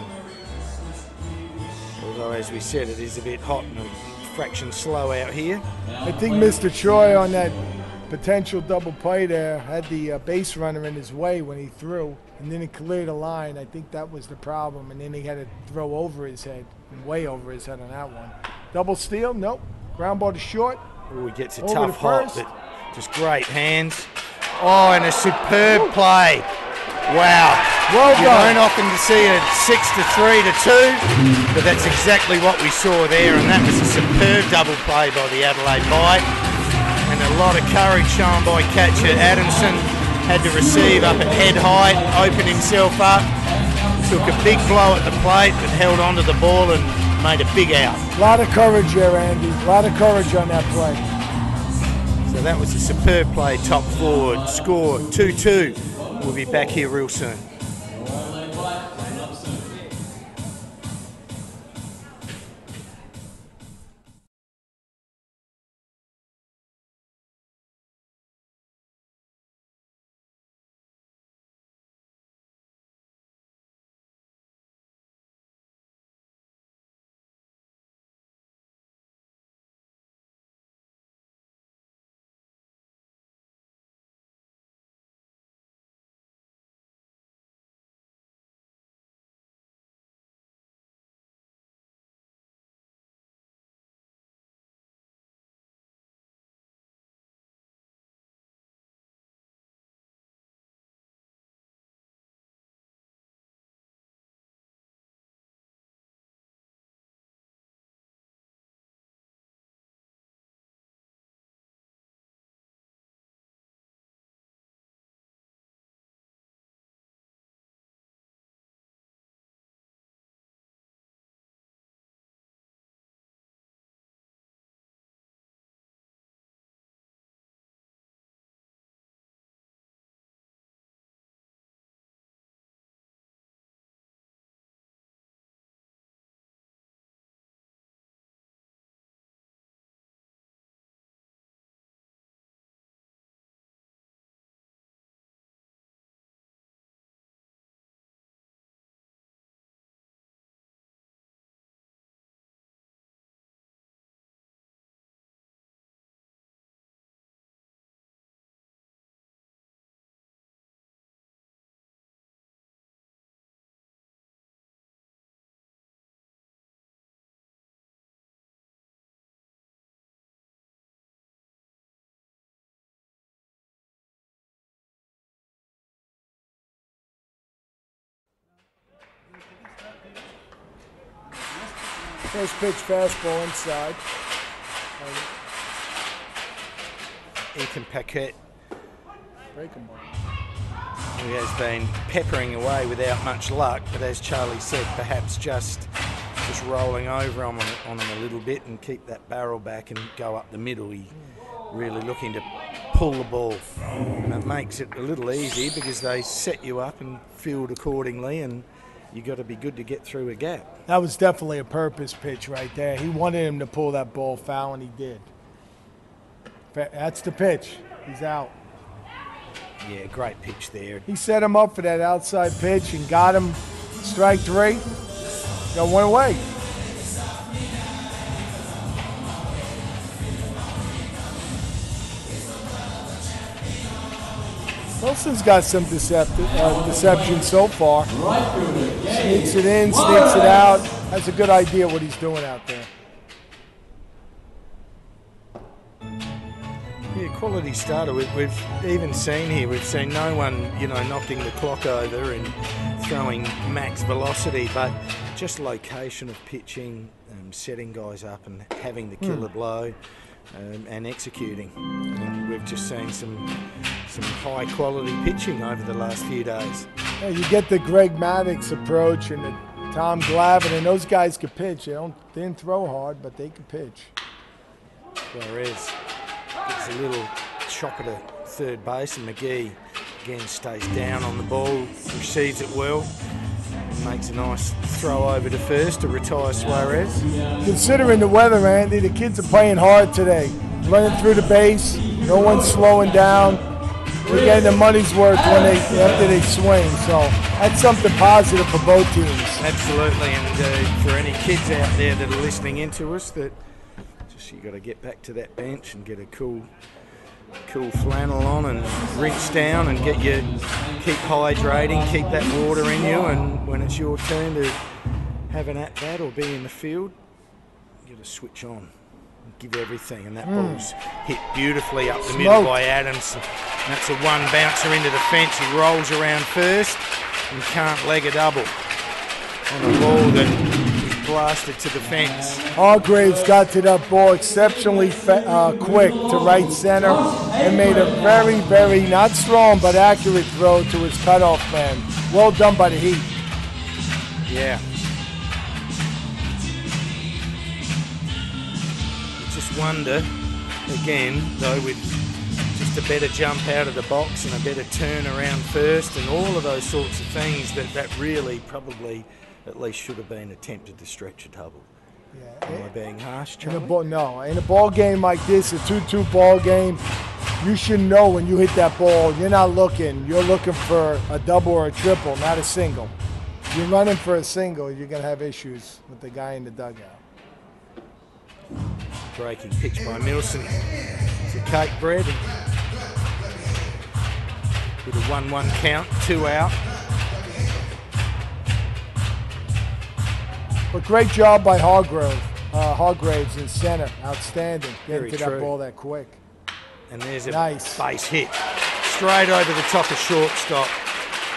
although, as we said, it is a bit hot and a fraction slow out here. I think Mr. Choi on that potential double play there had the base runner in his way when he threw, and then he cleared the line. I think that was the problem, and then he had to throw over his head, and way over his head on that one. Double steal? Nope. Ground ball to short. Oh, he gets a Over tough to hop, first. but just great hands. Oh, and a superb play. Wow. Well You done. don't often see a 6-3 to 2, but that's exactly what we saw there, and that was a superb double play by the Adelaide Bite, and a lot of courage shown by catcher Adamson. Had to receive up at head height, open himself up, took a big blow at the plate, but held onto the ball and made a big out. A lot of courage there, Andy. A lot of courage on that play. So that was a superb play, top forward, score 2-2. We'll be back here real soon. First pitch fastball inside. Ethan Paquette, Breaking ball. who has been peppering away without much luck, but as Charlie said, perhaps just rolling over on him a little bit and keep that barrel back and go up the middle. He really looking to pull the ball, and it makes it a little easy because they set you up and field accordingly, and you got to be good to get through a gap. That was definitely a purpose pitch right there. He wanted him to pull that ball foul, and he did. That's the pitch. He's out. Yeah, great pitch there. He set him up for that outside pitch and got him strike three. Got one away. Wilson's got some deception so far. Sneaks it in, sneaks it out. That's a good idea what he's doing out there. Yeah, quality starter. We've even seen here, we've seen no one, you know, knocking the clock over and throwing max velocity, but just location of pitching, setting guys up and having the killer blow and executing. And we've just seen some high quality pitching over the last few days. Yeah, you get the Greg Maddox approach and the Tom Glavine, and those guys can pitch. They didn't throw hard, but they can pitch. Suarez gets a little chop at a third base, and McGee again stays down on the ball, receives it well, and makes a nice throw over to first to retire Suarez. Considering the weather, Andy, the kids are playing hard today, running through the base. No one's slowing down. They're getting the money's worth after they swing, so that's something positive for both teams. Absolutely, and for any kids out there that are listening into us, that just you got to get back to that bench and get a cool flannel on and rinse down and keep hydrating, keep that water in you, and when it's your turn to have an at-bat or be in the field, you got to switch on. Give everything, and that ball's hit beautifully up the middle by Adams. And that's a one bouncer into the fence. He rolls around first and can't leg a double on a ball that is blasted to the fence. Hargraves got to that ball exceptionally quick to right center and made a very, very not strong but accurate throw to his cutoff man. Well done by the Heat. Yeah. Wonder again though, with just a better jump out of the box and a better turn around first and all of those sorts of things, that really probably at least should have been attempted to stretch a double. Yeah. Am I being harsh, Charlie? In a ball game like this, a 2-2 ball game, you should know when you hit that ball, you're not looking. You're looking for a double or a triple, not a single. If you're running for a single, you're going to have issues with the guy in the dugout. Breaking pitch by Milson to Cake Bread. With a 1-1 count, 2 out. But great job by Hargraves in center. Outstanding. Getting to that ball that quick. And there's a base hit. Straight over the top of shortstop.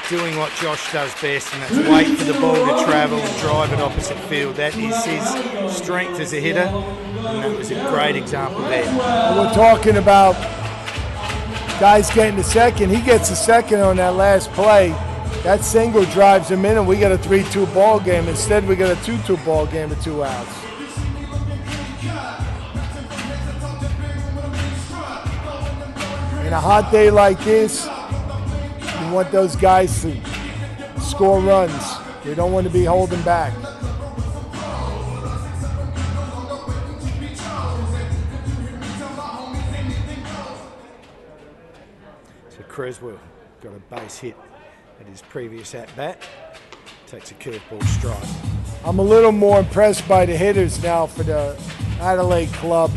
Doing what Josh does best, and that's wait for the ball to travel and drive it opposite field. That is his strength as a hitter, and that was a great example there. We're talking about guys getting the second. He gets a second on that last play. That single drives him in, and we get a 3-2 ball game. Instead, we get a 2-2 ball game with 2 outs. In a hot day like this, you want those guys to score runs. They don't want to be holding back. So Creswell got a base hit at his previous at-bat. Takes a curveball strike. I'm a little more impressed by the hitters now for the Adelaide club.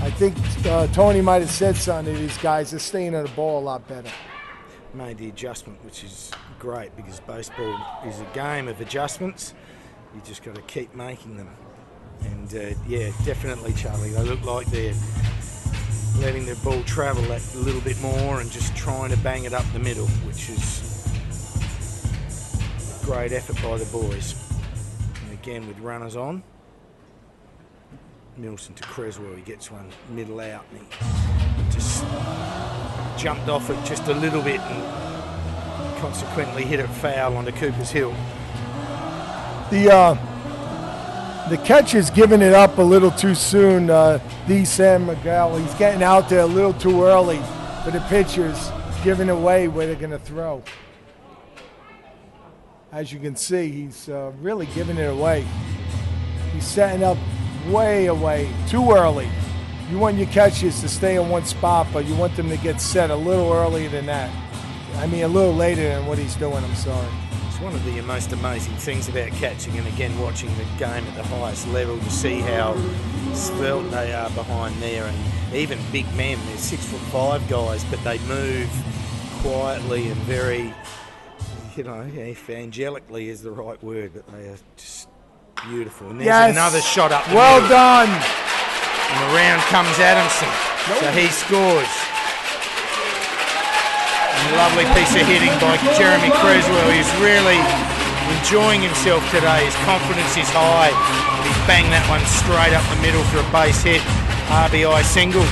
I think Tony might have said something to these guys. They're staying on the ball a lot better. Made the adjustment, which is great because baseball is a game of adjustments. You just got to keep making them. And yeah, definitely, Charlie, they look like they're letting their ball travel that a little bit more and just trying to bang it up the middle, which is great effort by the boys. And again, with runners on, Milson to Creswell, he gets one middle out and he just jumped off it just a little bit and consequently hit it foul onto Cooper's Hill. The catcher's giving it up a little too soon. Sam Miguel, he's getting out there a little too early for the pitchers, giving away where they're going to throw. As you can see, he's really giving it away. He's setting up way away, too early. You want your catchers to stay in one spot, but you want them to get set a little earlier than that. I mean, a little later than what he's doing, I'm sorry. It's one of the most amazing things about catching, and again, watching the game at the highest level to see how svelte they are behind there, and even big men, they're 6'5" guys, but they move quietly and very, you know, if angelically is the right word, but they are just beautiful. And there's another shot up the middle. Done. And around comes Adamson, so he scores. lovely piece of hitting by Jeremy Creswell. He's really enjoying himself today. His confidence is high. He banged that one straight up the middle for a base hit. RBI single.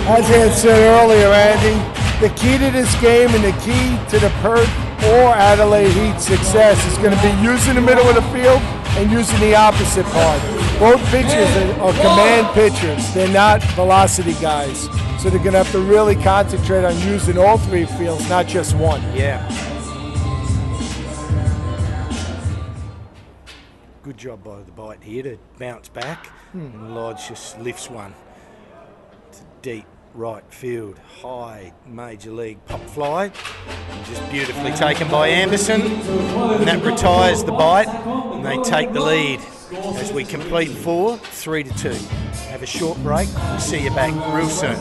As I had said earlier, Andy, the key to this game and the key to the Perth or Adelaide Heat success is going to be using the middle of the field and using the opposite part. Both pitchers are command pitchers. They're not velocity guys. So they're going to have to really concentrate on using all three fields, not just one. Yeah. Good job by the bite here to bounce back. And Lodge just lifts one to deep right field. High major league pop fly. And just beautifully taken by Anderson. And that retires the bite. And they take the lead as we complete 4, 3-2. Have a short break. We'll see you back real soon.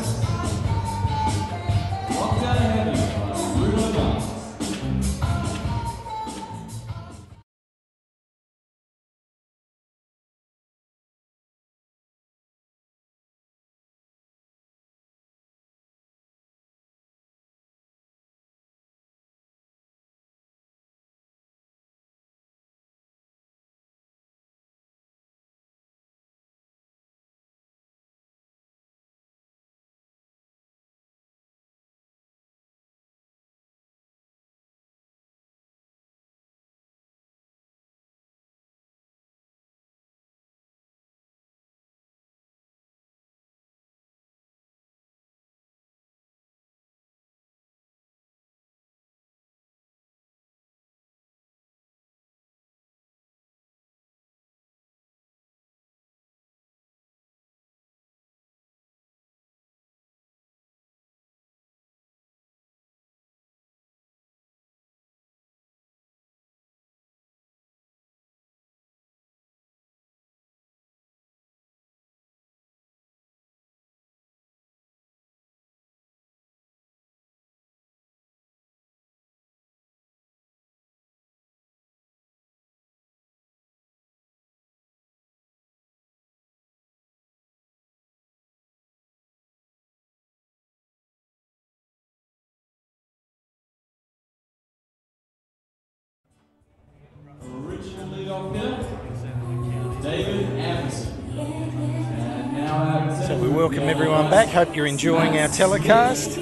Original leadoff hitter, David Anderson. And now So we welcome everyone back. Hope you're enjoying our telecast.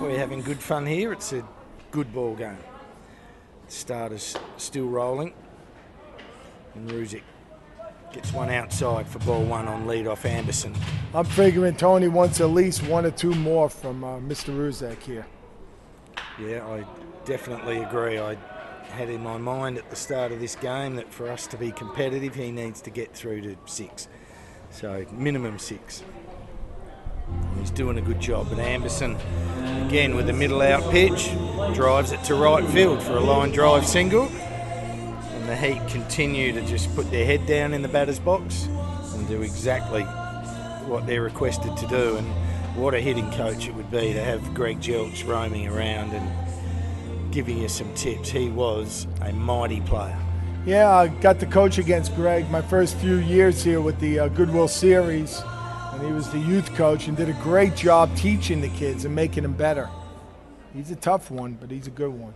We're having good fun here. It's a good ball game. Starters still rolling. And Ruzic gets one outside for ball 1 on lead-off Anderson. I'm figuring Tony wants at least 1 or 2 more from Mr. Ruzak here. Yeah, I definitely agree. I had in my mind at the start of this game that for us to be competitive, he needs to get through to 6. So minimum 6. He's doing a good job. But Anderson, again with the middle out pitch, drives it to right field for a line drive single. And the Heat continue to just put their head down in the batter's box and do exactly what they're requested to do. And what a hitting coach it would be to have Greg Jelks roaming around and giving you some tips. He was a mighty player. Yeah, I got to coach against Greg my first few years here with the Goodwill Series, and he was the youth coach and did a great job teaching the kids and making them better. He's a tough one, but he's a good one.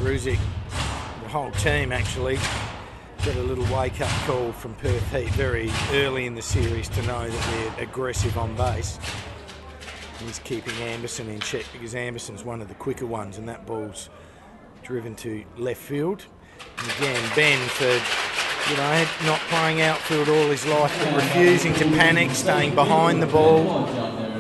Ruzic, the whole team actually, got a little wake-up call from Perth Heat very early in the series to know that they're aggressive on base. He's keeping Anderson in check because Anderson's one of the quicker ones, and that ball's driven to left field. And again, Ben, for not playing outfield all his life, but refusing to panic, staying behind the ball,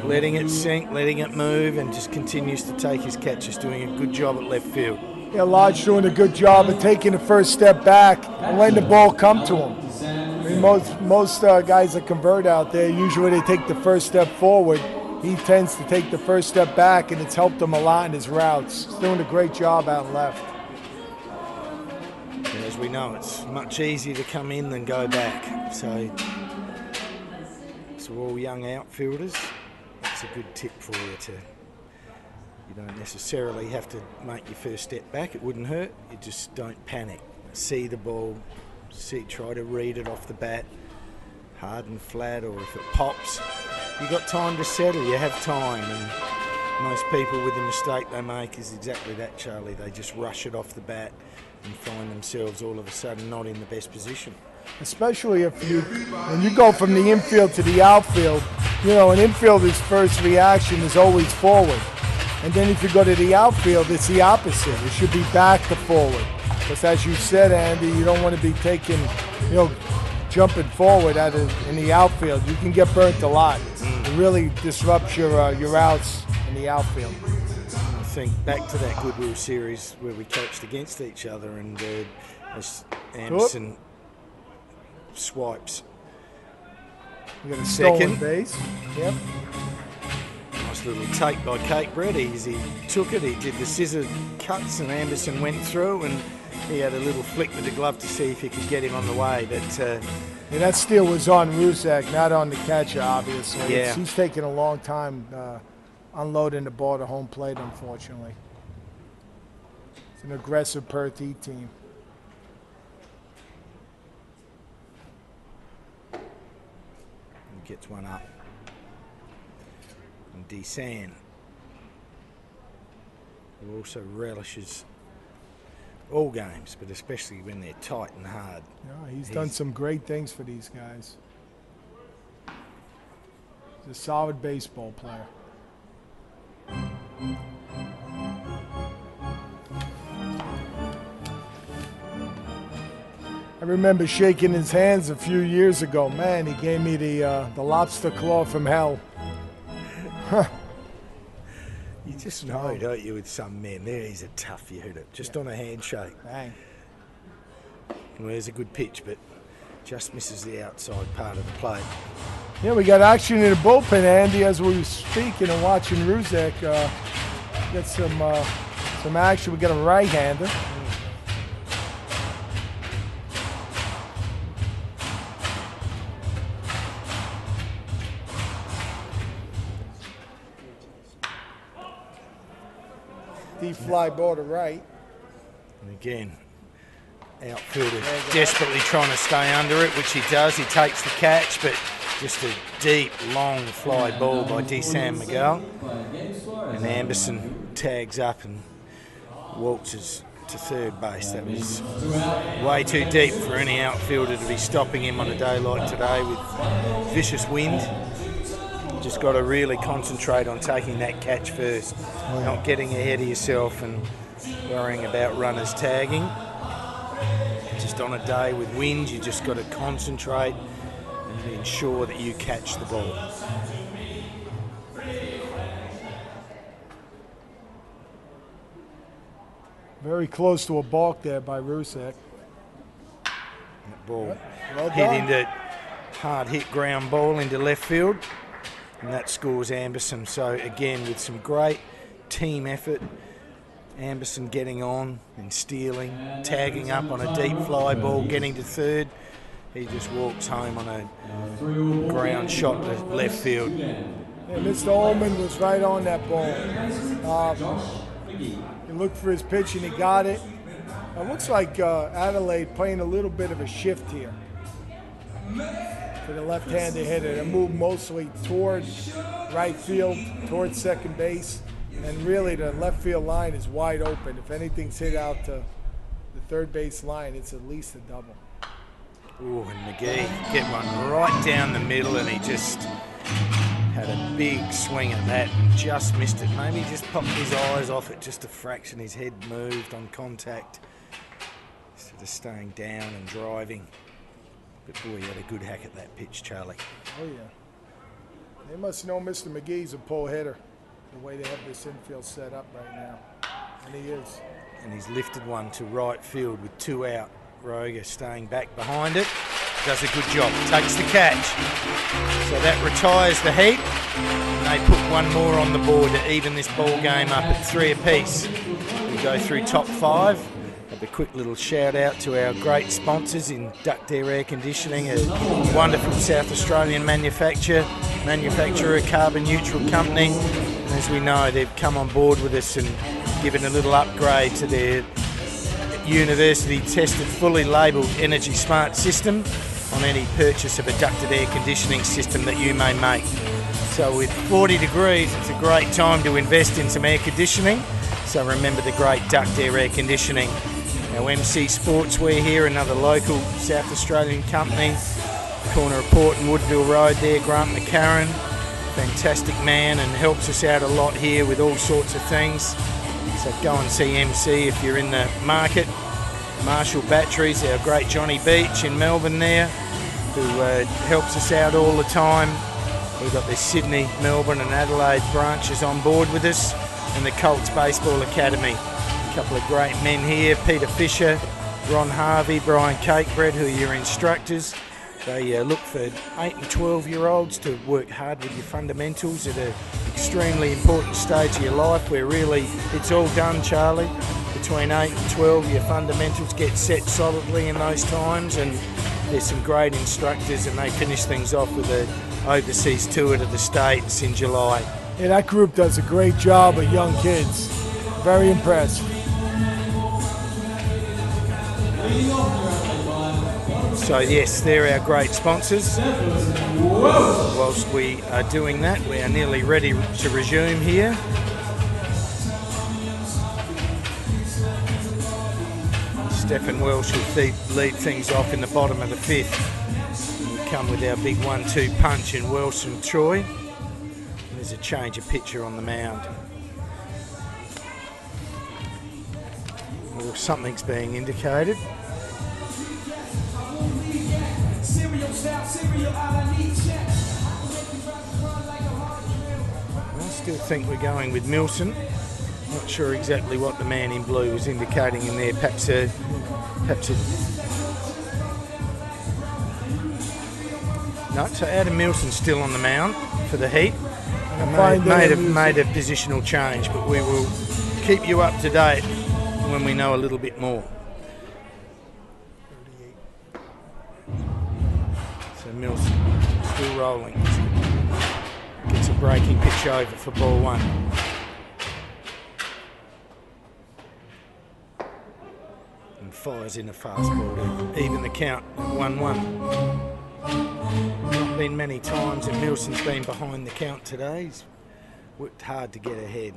letting it sink, letting it move, and just continues to take his catches, doing a good job at left field. Yeah, Lodge doing a good job of taking the first step back and letting the ball come to him. I mean, most guys that convert out there, usually they take the first step forward. He tends to take the first step back, and it's helped him a lot in his routes. He's doing a great job out left. And as we know, it's much easier to come in than go back. So So all young outfielders, that's a good tip for you. You don't necessarily have to make your first step back. It wouldn't hurt. You just don't panic. See the ball, try to read it off the bat, hard and flat, or if it pops, you got time to settle. You have time, and most people with the mistake they make is exactly that, Charlie. They just rush it off the bat and find themselves all of a sudden not in the best position. Especially when you go from the infield to the outfield, you know, an infielder's first reaction is always forward. And then if you go to the outfield, it's the opposite. It should be back to forward. Because as you said, Andy, you don't want to be taking, jumping forward in the outfield. You can get burnt a lot. It really disrupts your outs in the outfield. I think back to that Goodwill series where we coached against each other, and as Anderson swipes. You got a stolen base. Yep. Nice little take by Kate Brett. He took it, he did the scissor cuts, and Anderson went through, and he had a little flick with the glove to see if he could get him on the way. But that steal was on Ruzak, not on the catcher, obviously. Yeah. He's taking a long time unloading the ball to home plate, unfortunately. It's an aggressive Perth Heat team. Gets one up. And Desan, who also relishes all games, but especially when they're tight and hard. Yeah, he's done some great things for these guys. He's a solid baseball player. I remember shaking his hands a few years ago. Man, he gave me the lobster claw from hell. You just know, don't you, with some men. There, he's a tough unit, just on a handshake. Bang. Well, there's a good pitch, but just misses the outside part of the plate. Yeah, we got action in the bullpen, Andy, as we were speaking and watching Ruzak get some action. We got a right-hander. Deep fly ball to right. And again, outfielder desperately trying to stay under it, which he does. He takes the catch, but just a deep, long fly ball by Desan Miguel. And Anderson tags up and waltzes to third base. That was way too deep for any outfielder to be stopping him on a day like today with vicious wind. Just got to really concentrate on taking that catch first, not getting ahead of yourself and worrying about runners tagging. Just on a day with wind, you just got to concentrate and ensure that you catch the ball. Very close to a balk there by Ruzak. That ball well hit done. into hard hit ground ball into left field. And that scores Anderson. So again, with some great team effort, Anderson getting on and stealing, tagging up on a deep fly ball, getting to third. He just walks home on a ground shot to left field. Yeah, Mr. Ullman was right on that ball. He looked for his pitch and he got it. It looks like Adelaide playing a little bit of a shift here for the left-handed hitter. They move mostly toward right field, towards second base, and really the left field line is wide open. If anything's hit out to the third base line, it's at least a double. Ooh, and McGee get one right down the middle, and he just had a big swing at that and just missed it. Maybe he just popped his eyes off it just a fraction. His head moved on contact instead of staying down and driving. But boy, he had a good hack at that pitch, Charlie. Oh, yeah. They must know Mr. McGee's a pull hitter, the way they have this infield set up right now. And he is. And he's lifted one to right field with two out. Roger staying back behind it. Does a good job. Takes the catch. So that retires the Heat. And they put one more on the board to even this ball game up at 3 apiece. We go through top 5. Have a quick little shout out to our great sponsors in Duct Air Conditioning, a wonderful South Australian manufacturer, carbon neutral company. And as we know, they've come on board with us and given a little upgrade to their university tested, fully labelled Energy Smart system on any purchase of a ducted air conditioning system that you may make. So with 40 degrees, it's a great time to invest in some air conditioning. So remember the great Duct Air Conditioning. Our MC Sportswear here, another local South Australian company, corner of Port and Woodville Road there, Grant McCarran, fantastic man and helps us out a lot here with all sorts of things. So go and see MC if you're in the market. Marshall Batteries, our great Johnny Beach in Melbourne there, who helps us out all the time. We've got the Sydney, Melbourne and Adelaide branches on board with us, and the Colts Baseball Academy. A couple of great men here, Peter Fisher, Ron Harvey, Brian Cakebread, who are your instructors. They look for 8 and 12-year-olds to work hard with your fundamentals at an extremely important stage of your life where really it's all done, Charlie. Between 8 and 12, your fundamentals get set solidly in those times, and there's some great instructors, and they finish things off with an overseas tour to the States in July. Yeah, that group does a great job of young kids. Very impressed. So yes, they're our great sponsors. Whilst we are doing that, we are nearly ready to resume here. Stephen Welsh will lead things off in the bottom of the 5th. We come with our big 1-2 punch in Welsh and Troy. And there's a change of pitcher on the mound. Or something's being indicated. I still think we're going with Milson. Not sure exactly what the man in blue was indicating in there. Perhaps no, so Adam Milson's still on the mound for the Heat. Made a positional change, but we will keep you up to date when we know a little bit more. So Milson still rolling. Gets a breaking pitch over for ball 1. And fires in a fastball to even the count at 1-1. Not been many times and Milson's been behind the count today. He's worked hard to get ahead.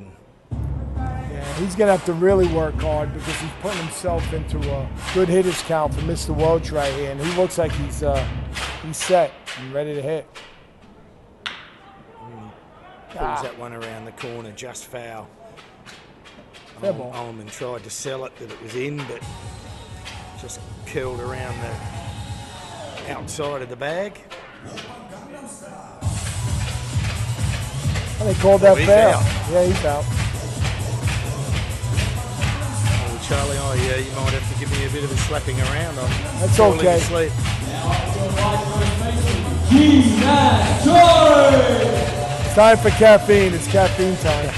Yeah, he's going to have to really work hard because he's putting himself into a good hitters count for Mr. Welch right here, and he looks like he's set and ready to hit. Pulls that one around the corner, just foul. Ullman tried to sell it that it was in, but just curled around the outside of the bag. And they called that foul. Out. Yeah, he's out. Oh, Charlie, you might have to give me a bit of a slapping around. That's okay. Asleep. It's time for caffeine. It's caffeine time.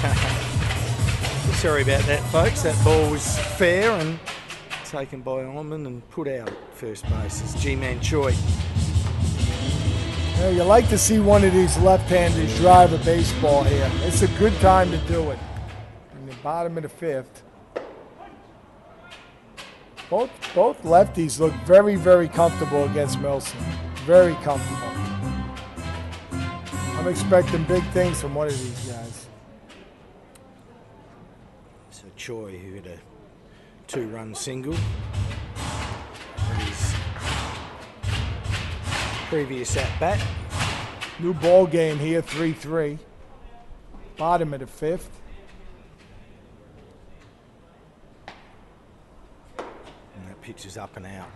Sorry about that, folks. That ball was fair and taken by Ullman and put out at first base as G-Man Choi. Yeah, you like to see one of these left-handers drive a baseball here. It's a good time to do it. In the bottom of the 5th. Both lefties look very, very comfortable against Milson. Very comfortable. I'm expecting big things from one of these guys. So Choi, who had a 2-run single. His previous at-bat. New ball game here, 3-3. Bottom of the 5th. And that pitch is up and out.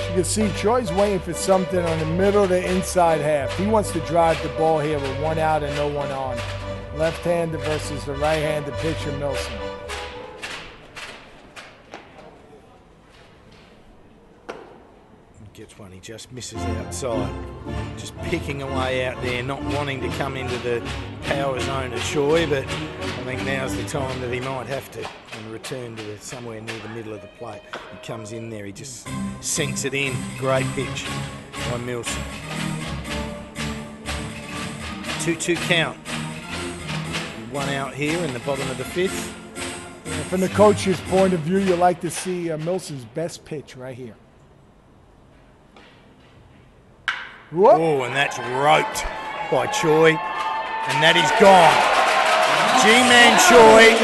You can see Troy's waiting for something on the middle to inside half. He wants to drive the ball here with 1 out and no 1 on. Left-handed versus the right-handed pitcher, Milson. Gets one, he just misses outside. Just picking away out there, not wanting to come into the power zone of Choi, but I think now's the time that he might have to. And and return to somewhere near the middle of the plate. He comes in there, he just sinks it in. Great pitch by Milson. 2-2 count. 1 out here in the bottom of the 5th. From the coach's point of view, you like to see Milson's best pitch right here. Whoop. Oh, and that's roped by Choi, and that is gone. G-Man Choi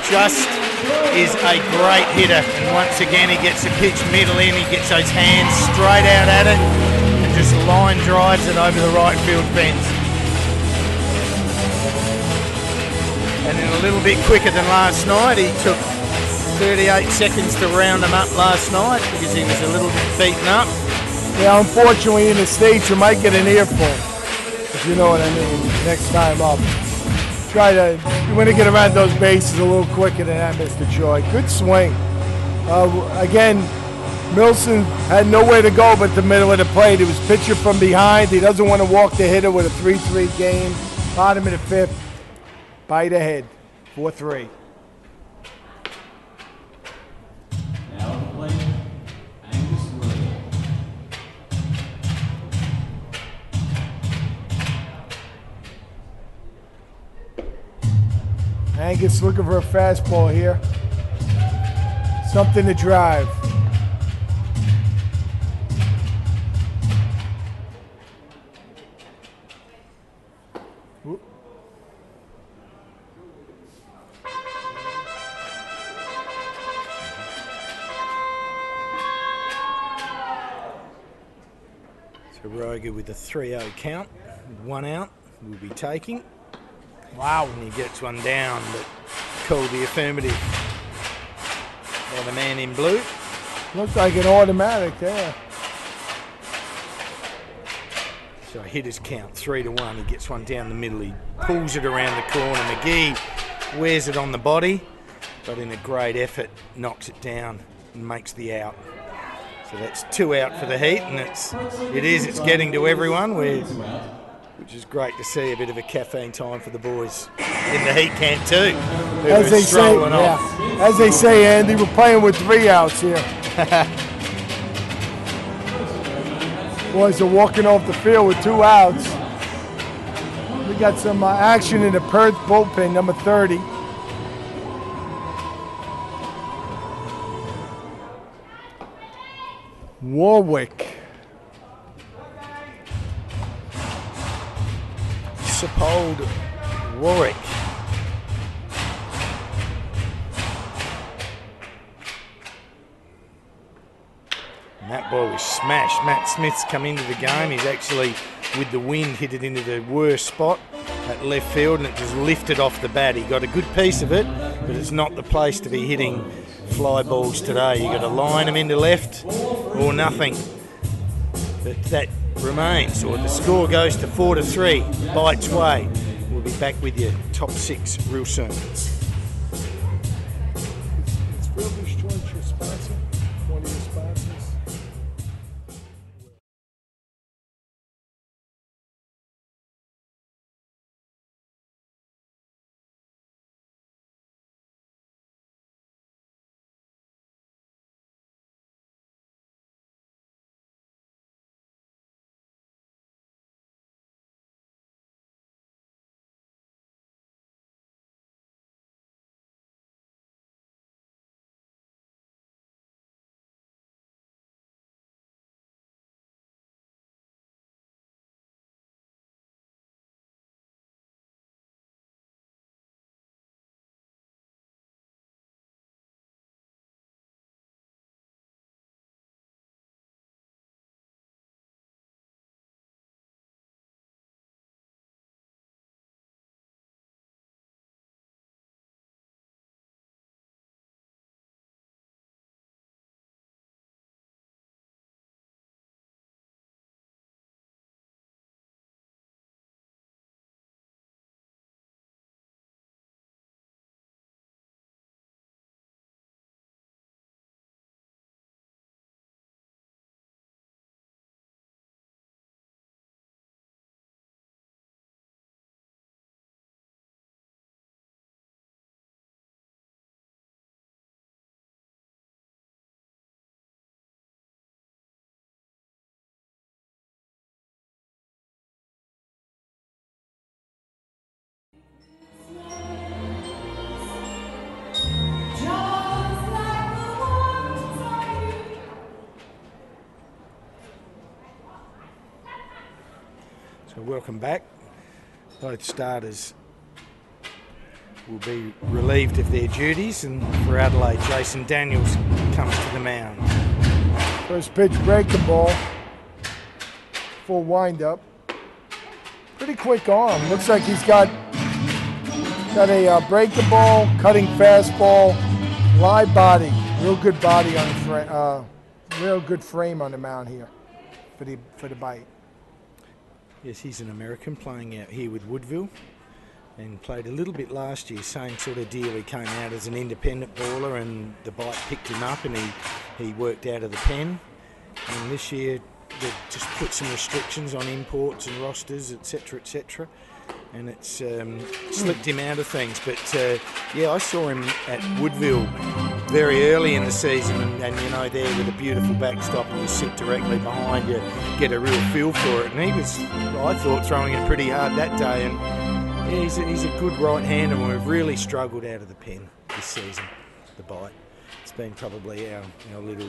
just is a great hitter, and once again he gets the pitch middle in, he gets those hands straight out at it, and just line drives it over the right field fence. And in a little bit quicker than last night, he took 38 seconds to round him up last night because he was a little bit beaten up. Yeah, unfortunately in the States you might get an earful, if you know what I mean, next time up. You want to get around those bases a little quicker than that, Mr. Choi. Good swing. Again, Milson had nowhere to go but the middle of the plate. He was pitching from behind. He doesn't want to walk the hitter with a 3-3 game. Bottom of the 5th. Bite ahead. 4-3. Now the plate, Angus Williams. Angus looking for a fastball here. Something to drive. So Roger with a 3-0 count, 1 out, will be taking. Wow. And he gets one down, but called the affirmative by the man in blue. Looked like an automatic there. So hitters count 3-1. He gets one down the middle. He pulls it around the corner. McGee wears it on the body, but in a great effort knocks it down and makes the out. So that's 2 out for the Heat, and it's getting to everyone, which is great to see. A bit of a caffeine time for the boys in the Heat camp too. As they say, Andy, we're playing with 3 outs here. Boys are walking off the field with 2 outs. We got some action in the Perth bullpen, number 30. Warwick. Sepulveda Warwick. And that ball was smashed. Matt Smith's come into the game. He's actually, with the wind, hit it into the worst spot at left field, and it just lifted off the bat. He got a good piece of it, but it's not the place to be hitting fly balls today. You've got to line them into left or nothing. But that remains, or the score goes to 4-3. Bites way. We'll be back with you, top 6 real soon. So welcome back. Both starters will be relieved of their duties, and for Adelaide, Jason Daniels comes to the mound. First pitch, breaking ball. Full windup. Pretty quick arm. Looks like he's got a breaking ball, cutting fastball, live body. Real good body on the frame. Real good frame on the mound here for the bite. Yes, he's an American playing out here with Woodville and played a little bit last year, same sort of deal. He came out as an independent baller and the bite picked him up and he worked out of the pen. And this year they've just put some restrictions on imports and rosters, etc., and it's slipped him out of things. But yeah, I saw him at Woodville very early in the season, and you know, there with a beautiful backstop and you sit directly behind you, get a real feel for it. And he was, I thought, throwing it pretty hard that day. And yeah, he's a good right-hander, and we've really struggled out of the pen this season, the bite. It's been probably our little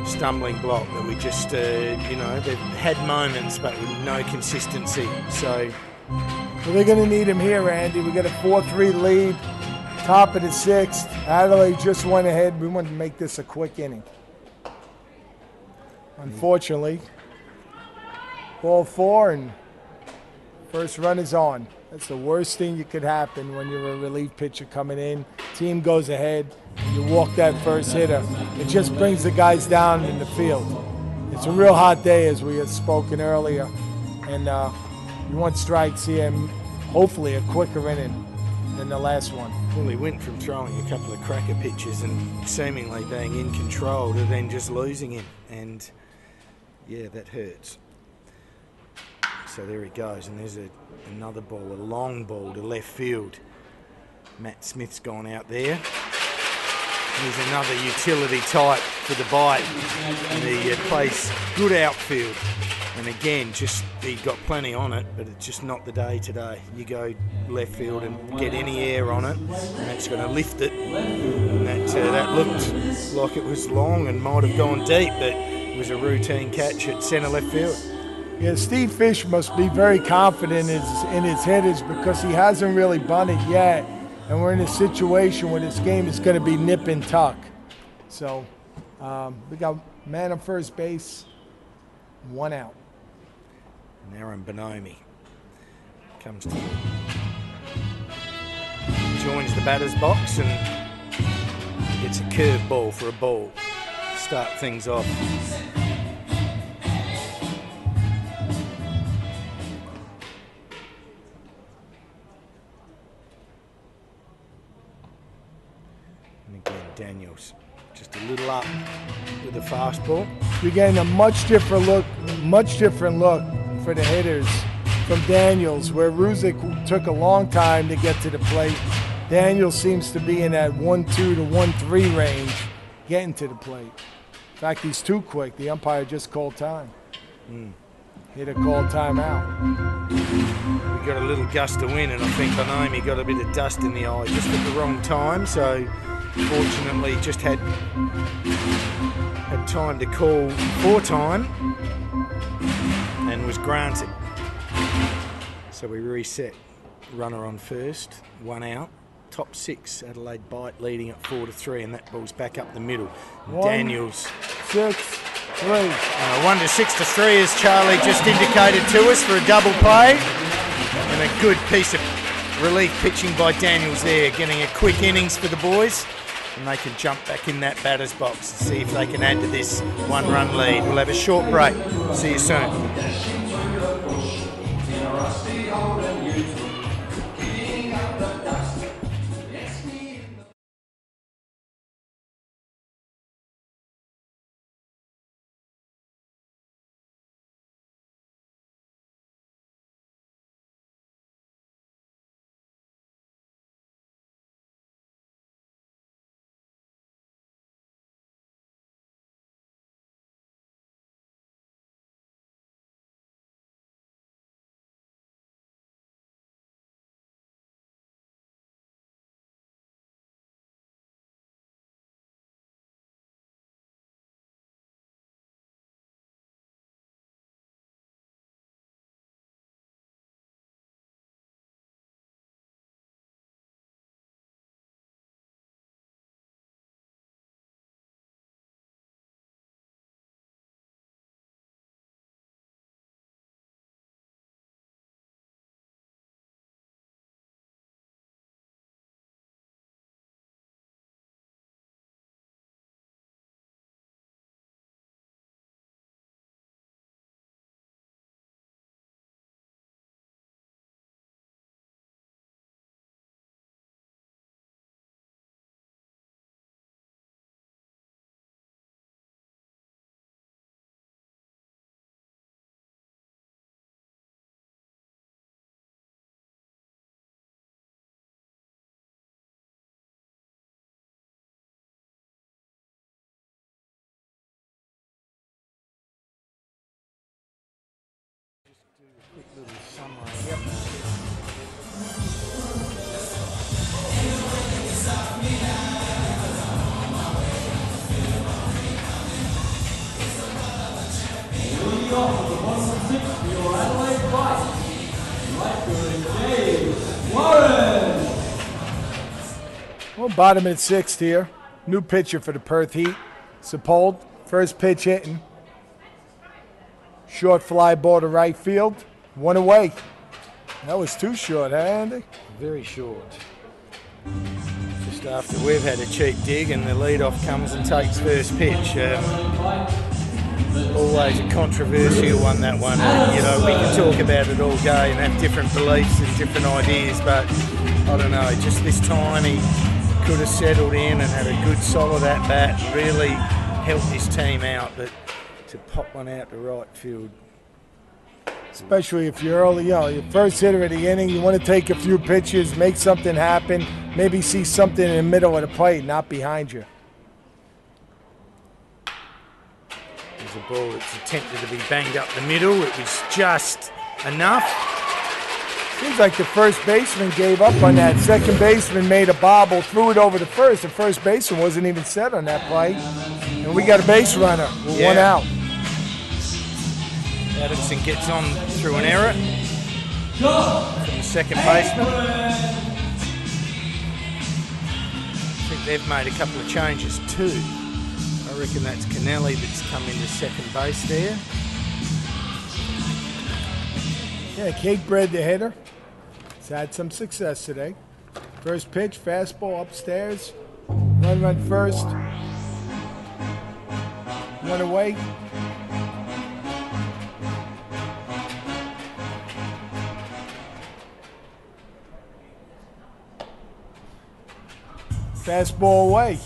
stumbling block that we just, you know, they've had moments but with no consistency. So well, they're going to need him here, Andy. We got a 4-3 lead, top of the 6th. Adelaide just went ahead. We wanted to make this a quick inning. Unfortunately, ball 4 and first run is on. That's the worst thing that could happen when you're a relief pitcher coming in. Team goes ahead, you walk that first hitter. It just brings the guys down in the field. It's a real hot day, as we had spoken earlier, and you want strikes here, and hopefully a quicker inning than the last one. Well, he went from throwing a couple of cracker pitches and seemingly being in control to then just losing him, and yeah, that hurts. So there he goes, and there's another ball, a long ball to left field. Matt Smith's gone out there. He's another utility type for the bite, and he plays good outfield. And again, just he got plenty on it, but it's just not the day today. You go left field and get any air on it, and that's going to lift it. And that looked like it was long and might have gone deep, but it was a routine catch at centre left field. Yeah, Steve Fish must be very confident in his hitters because he hasn't really bunted yet, and we're in a situation where this game is going to be nip and tuck. So we got man on first base, 1 out. And Aaron Bonomi comes to joins the batter's box and gets a curve ball for a ball to start things off. And again, Daniels just a little up with the fastball. You're getting a much different look for the hitters from Daniels, where Ruzick took a long time to get to the plate. Daniels seems to be in that 1-2 to 1-3 range, getting to the plate. In fact, he's too quick. The umpire just called time. Hitter called timeout. We got a little gust of wind, and I think Bonomi got a bit of dust in the eye just at the wrong time. So fortunately, just had time to call for time and was granted. So we reset. Runner on first, 1 out. Top 6, Adelaide bite leading at 4-3, and that ball's back up the middle. Daniels. 6-3. 1 to 6-3, as Charlie just indicated to us, for a double play. And a good piece of relief pitching by Daniels there, getting a quick innings for the boys. And they can jump back in that batter's box and see if they can add to this 1-run lead. We'll have a short break. See you soon. Well, bottom at 6th here. New pitcher for the Perth Heat. Sepulveda, first pitch hitting. Short fly ball to right field. 1 away. That was too short, huh, Andy? Very short. Just after we've had a cheap dig and the leadoff comes and takes first pitch. Always a controversial one, that one. You know, we can talk about it all day and have different beliefs and different ideas, but I don't know, just this time he could have settled in and had a good solid at bat, really helped his team out, but to pop one out to right field. Especially if you're early, you know, your first hitter of the inning, you want to take a few pitches, make something happen, maybe see something in the middle of the plate, not behind you. There's a ball that's attempted to be banged up the middle. It was just enough. Seems like the first baseman gave up on that. Second baseman made a bobble, threw it over to first. The first baseman wasn't even set on that play. And we got a base runner with 1 out. Adamson gets on through an error from the second baseman. I think they've made a couple of changes too. I reckon that's Kennelly that's come into second base there. Yeah, Cakebread, the hitter, has had some success today. First pitch, fastball upstairs. Run first. 1 away. Fastball away.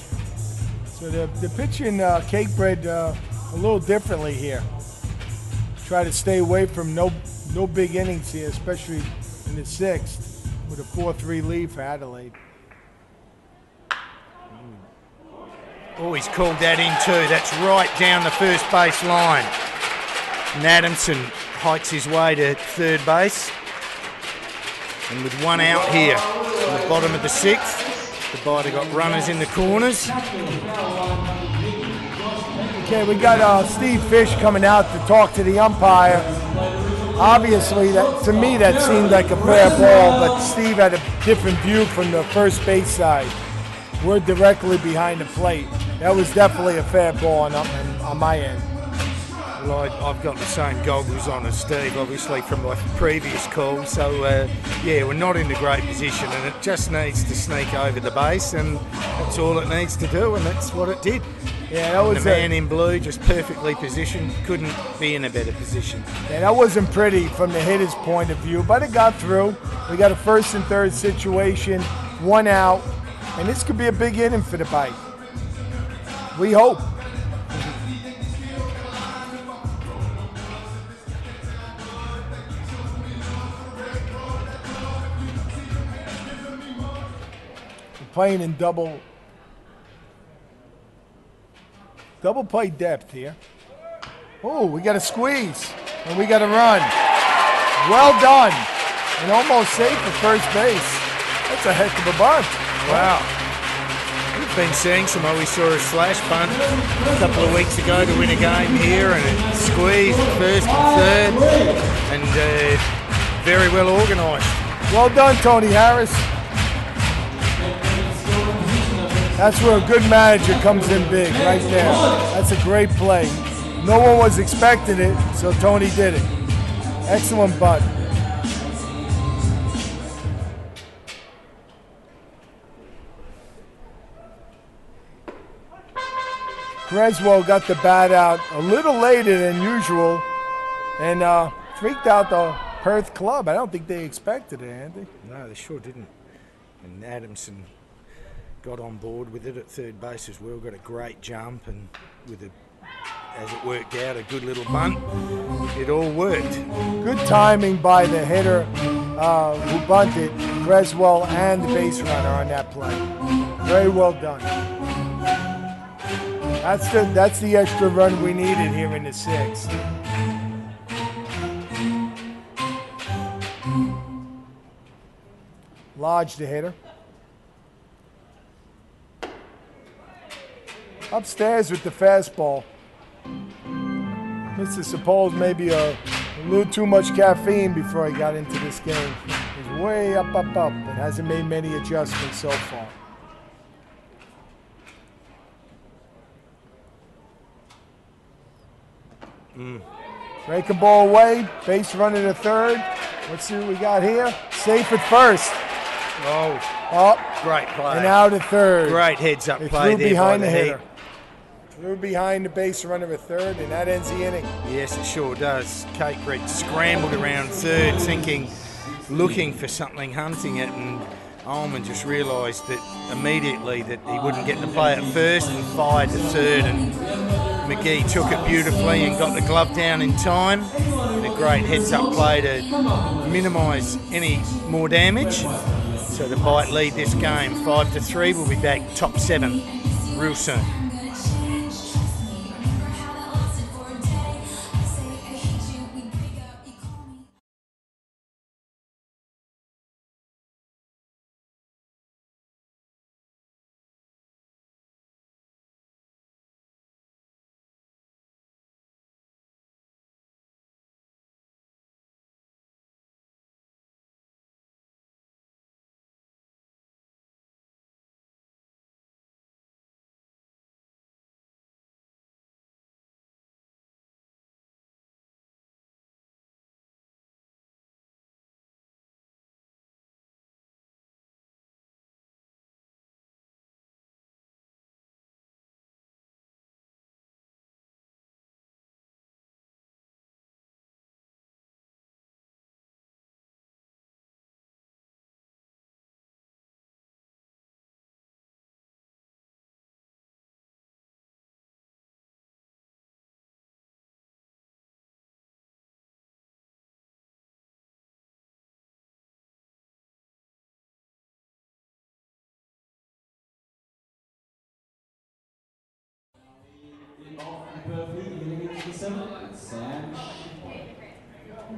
So the pitching Cakebread a little differently here. Try to stay away from no big innings here, especially in the 6th with a 4-3 lead for Adelaide. Oh, he's called that in too. That's right down the first base line. And Adamson hikes his way to third base. And with 1 out here in the bottom of the 6th, the biter got runners in the corners. Okay, we got Steve Fish coming out to talk to the umpire. Obviously, to me, that seemed like a fair ball, but Steve had a different view from the first base side. We're directly behind the plate. That was definitely a fair ball on my end. Well, I've got the same goggles on as Steve, obviously, from my previous call. So, yeah, we're not in a great position, and it just needs to sneak over the base, and that's all it needs to do, and that's what it did. Yeah, that was the man in blue, just perfectly positioned, couldn't be in a better position. Yeah, that wasn't pretty from the hitter's point of view, but it got through. We got a first and third situation, 1 out, and this could be a big inning for the bite. We hope. Playing in double play depth here. Oh, we got a squeeze and we got a run. Well done. And almost safe for first base. That's a heck of a bunt. Wow. We've been seeing some, we saw a slash bunt a couple of weeks ago to win a game here, and it squeezed first and third, and very well organised. Well done, Tony Harris. That's where a good manager comes in big, right there. That's a great play. No one was expecting it, so Tony did it. Excellent bunt. Creswell got the bat out a little later than usual and freaked out the Perth club. I don't think they expected it, Andy. No, they sure didn't. And Adamson got on board with it at third base as well, got a great jump, and with as it worked out, a good little bunt. It all worked. Good timing by the hitter who bunted, Creswell, and the base runner on that play. Very well done. That's the extra run we needed here in the 6th. Lodge, the hitter. Upstairs with the fastball. Mr. Sepulveda maybe a A little too much caffeine before I got into this game. It was way up, up, up, and hasn't made many adjustments so far. Breaking ball away, base running to third. Let's see what we got here. Safe at first. Oh, Up. great play. And out at third. Great heads-up They play threw there behind by the the hitter. Heat. Threw behind the base runner at third, and that ends the inning. Yes, it sure does. Kate Reed scrambled around third, thinking, looking for something, hunting it, and Ullman just realised that immediately that he wouldn't get the play at first and fired to third, and McGee took it beautifully and got the glove down in time. And a great heads-up play to minimise any more damage. So the Bite lead this game 5-3. We'll be back top 7 real soon.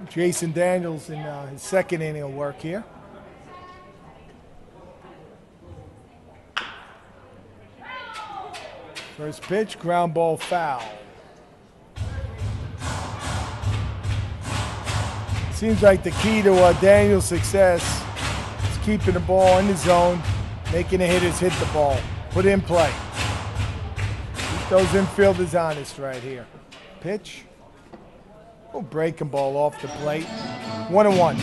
Jason Daniels in his second inning of work here. First pitch, ground ball foul. Seems like the key to Daniels' success is keeping the ball in the zone, making the hitters hit the ball, put it in play. Keep those infielders honest right here. Pitch. Oh, breaking ball off the plate. 1-1.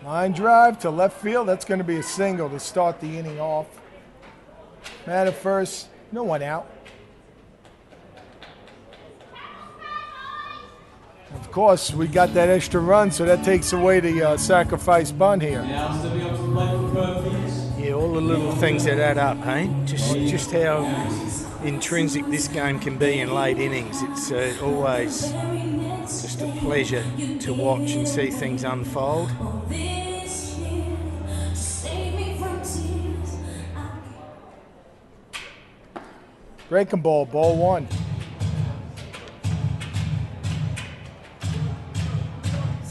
Line drive to left field. That's going to be a single to start the inning off. Man at first, no one out. Of course, we got that extra run, so that takes away the sacrifice bunt here. Yeah, all the little things that add up, hey? Just how intrinsic this game can be in late innings. It's always just a pleasure to watch and see things unfold. Breaking ball, ball one.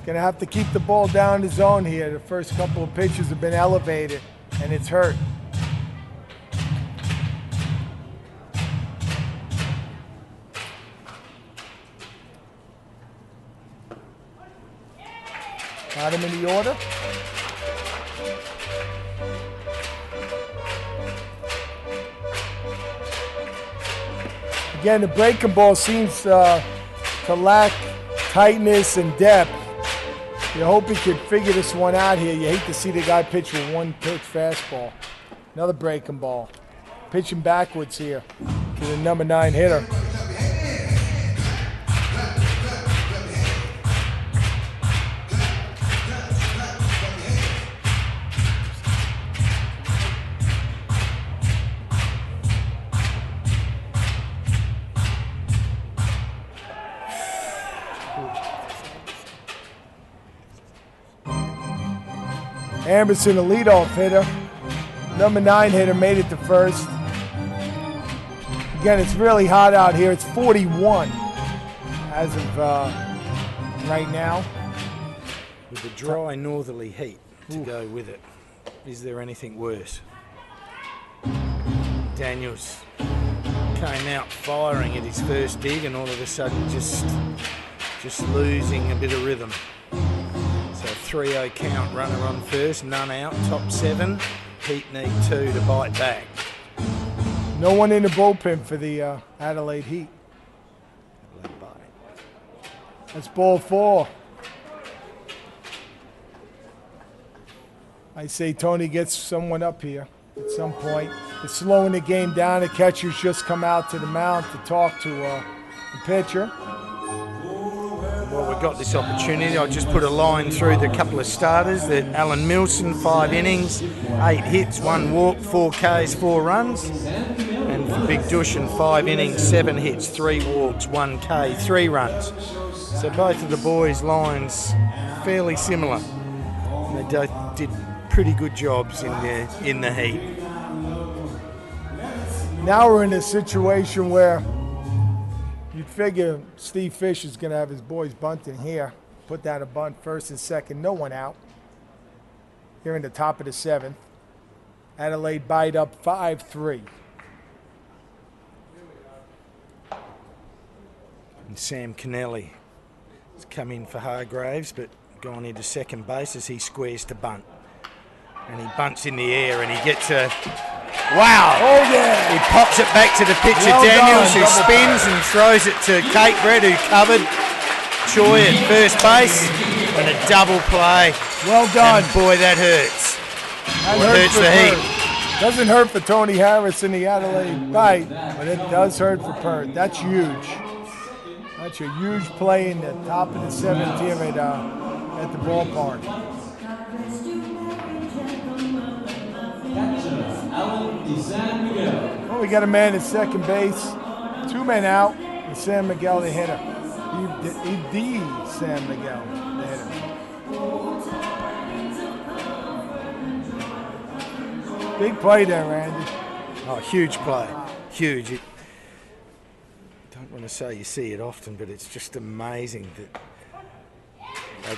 Going to have to keep the ball down the zone here. The first couple of pitches have been elevated, and it's hurt. Got him in the order. Again, the breaking ball seems to lack tightness and depth. You hope he could figure this one out here. You hate to see the guy pitch with one pitch fastball. Another breaking ball. Pitching backwards here to the number 9 hitter. Anderson, the leadoff hitter. Number 9 hitter made it to first. Again, it's really hot out here. It's 41 as of right now. with the dry northerly heat to go with it. Is there anything worse? Daniels came out firing at his first dig and all of a sudden just losing a bit of rhythm. So 3-0 count, runner on first, none out, top 7. Heat need 2 to bite back. No one in the bullpen for the Adelaide Heat. Adelaide bye. That's ball 4. I say Tony gets someone up here at some point. It's slowing the game down. The catchers just come out to the mound to talk to the pitcher. Well, we've got this opportunity. I'll just put a line through the couple of starters. That Alan Milson, 5 innings, 8 hits, 1 walk, 4 Ks, 4 runs. And for Big Dushan, 5 innings, 7 hits, 3 walks, 1 K, 3 runs. So both of the boys' lines fairly similar. They did pretty good jobs in the heat. Now we're in a situation where you'd figure Steve Fish is going to have his boys bunting here. Put down a bunt first and second, no one out. Here in the top of the 7th. Adelaide bite up 5-3. And Sam Kennelly has come in for Hargraves, but gone into second base as he squares to bunt. And he bunts in the air and he gets a... Wow! Oh, yeah! He pops it back to the pitcher, Well Daniels, done, who spins and throws it to Kate Brett, who covered. Choi at first base, and a double play. Well done. And boy, that hurts. That hurts for the Heat. Perth. Doesn't hurt for Tony Harris in the Adelaide bite, but it does hurt for Perth. That's huge. That's a huge play in the top of the 7th here at the ballpark. Well, we got a man at second base, 2 men out, and Sam Miguel the hitter. Sam Miguel the hitter. Big play there, Randy. Oh, huge play. Huge. I don't want to say you see it often, but it's just amazing that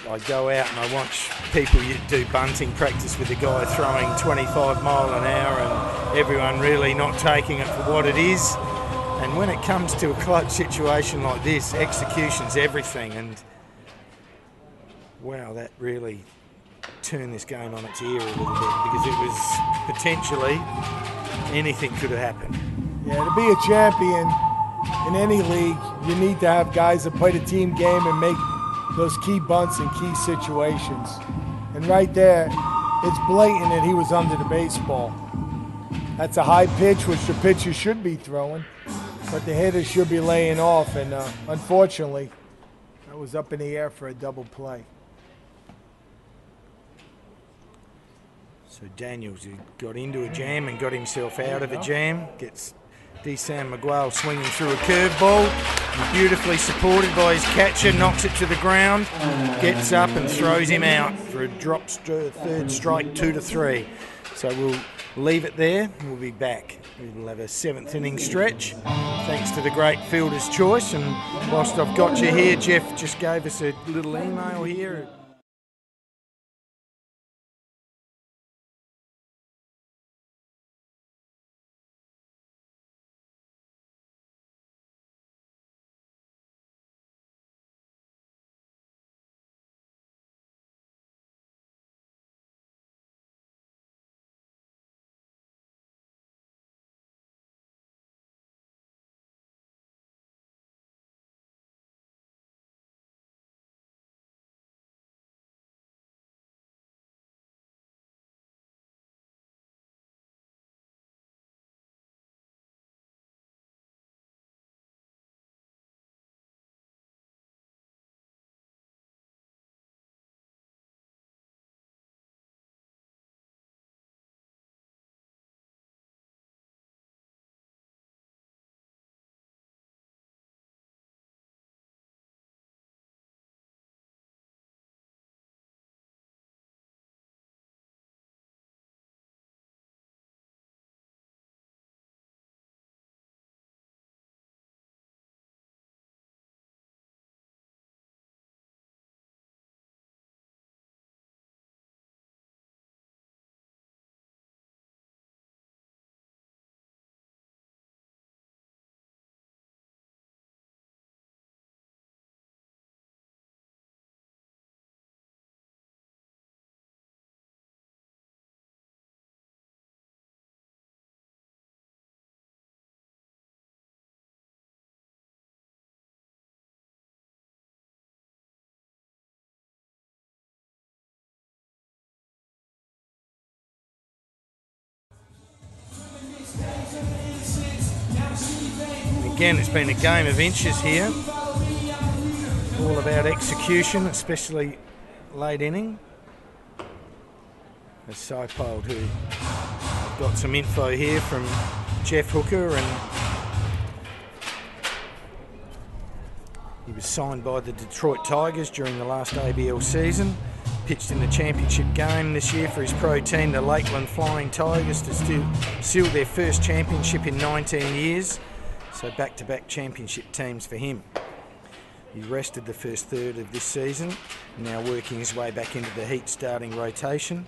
I go out and I watch people do bunting practice with a guy throwing 25 mile an hour and everyone really not taking it for what it is. And when it comes to a clutch situation like this, execution's everything. And wow, that really turned this game on its ear a little bit because it was potentially anything could have happened. Yeah, to be a champion in any league, you need to have guys that play the team game and make those key bunts in key situations. And right there, it's blatant that he was under the baseball. That's a high pitch, which the pitcher should be throwing, but the hitter should be laying off. And unfortunately, that was up in the air for a double play. So Daniels, who got into a jam and got himself out of a jam, gets Sam Miguel swinging through a curveball, beautifully supported by his catcher, knocks it to the ground, gets up and throws him out for a drop third strike, 2-3. So we'll leave it there. We'll be back. We'll have a 7th inning stretch, thanks to the great fielder's choice. And whilst I've got you here, Jeff just gave us a little email here. And again, it's been a game of inches here. All about execution, especially late inning. As Sopold, who I've got some info here from Jeff Hooker, and he was signed by the Detroit Tigers during the last ABL season. Pitched in the championship game this year for his pro team, the Lakeland Flying Tigers, to seal their first championship in 19 years. So back-to-back championship teams for him. He rested the first third of this season, now working his way back into the Heat starting rotation.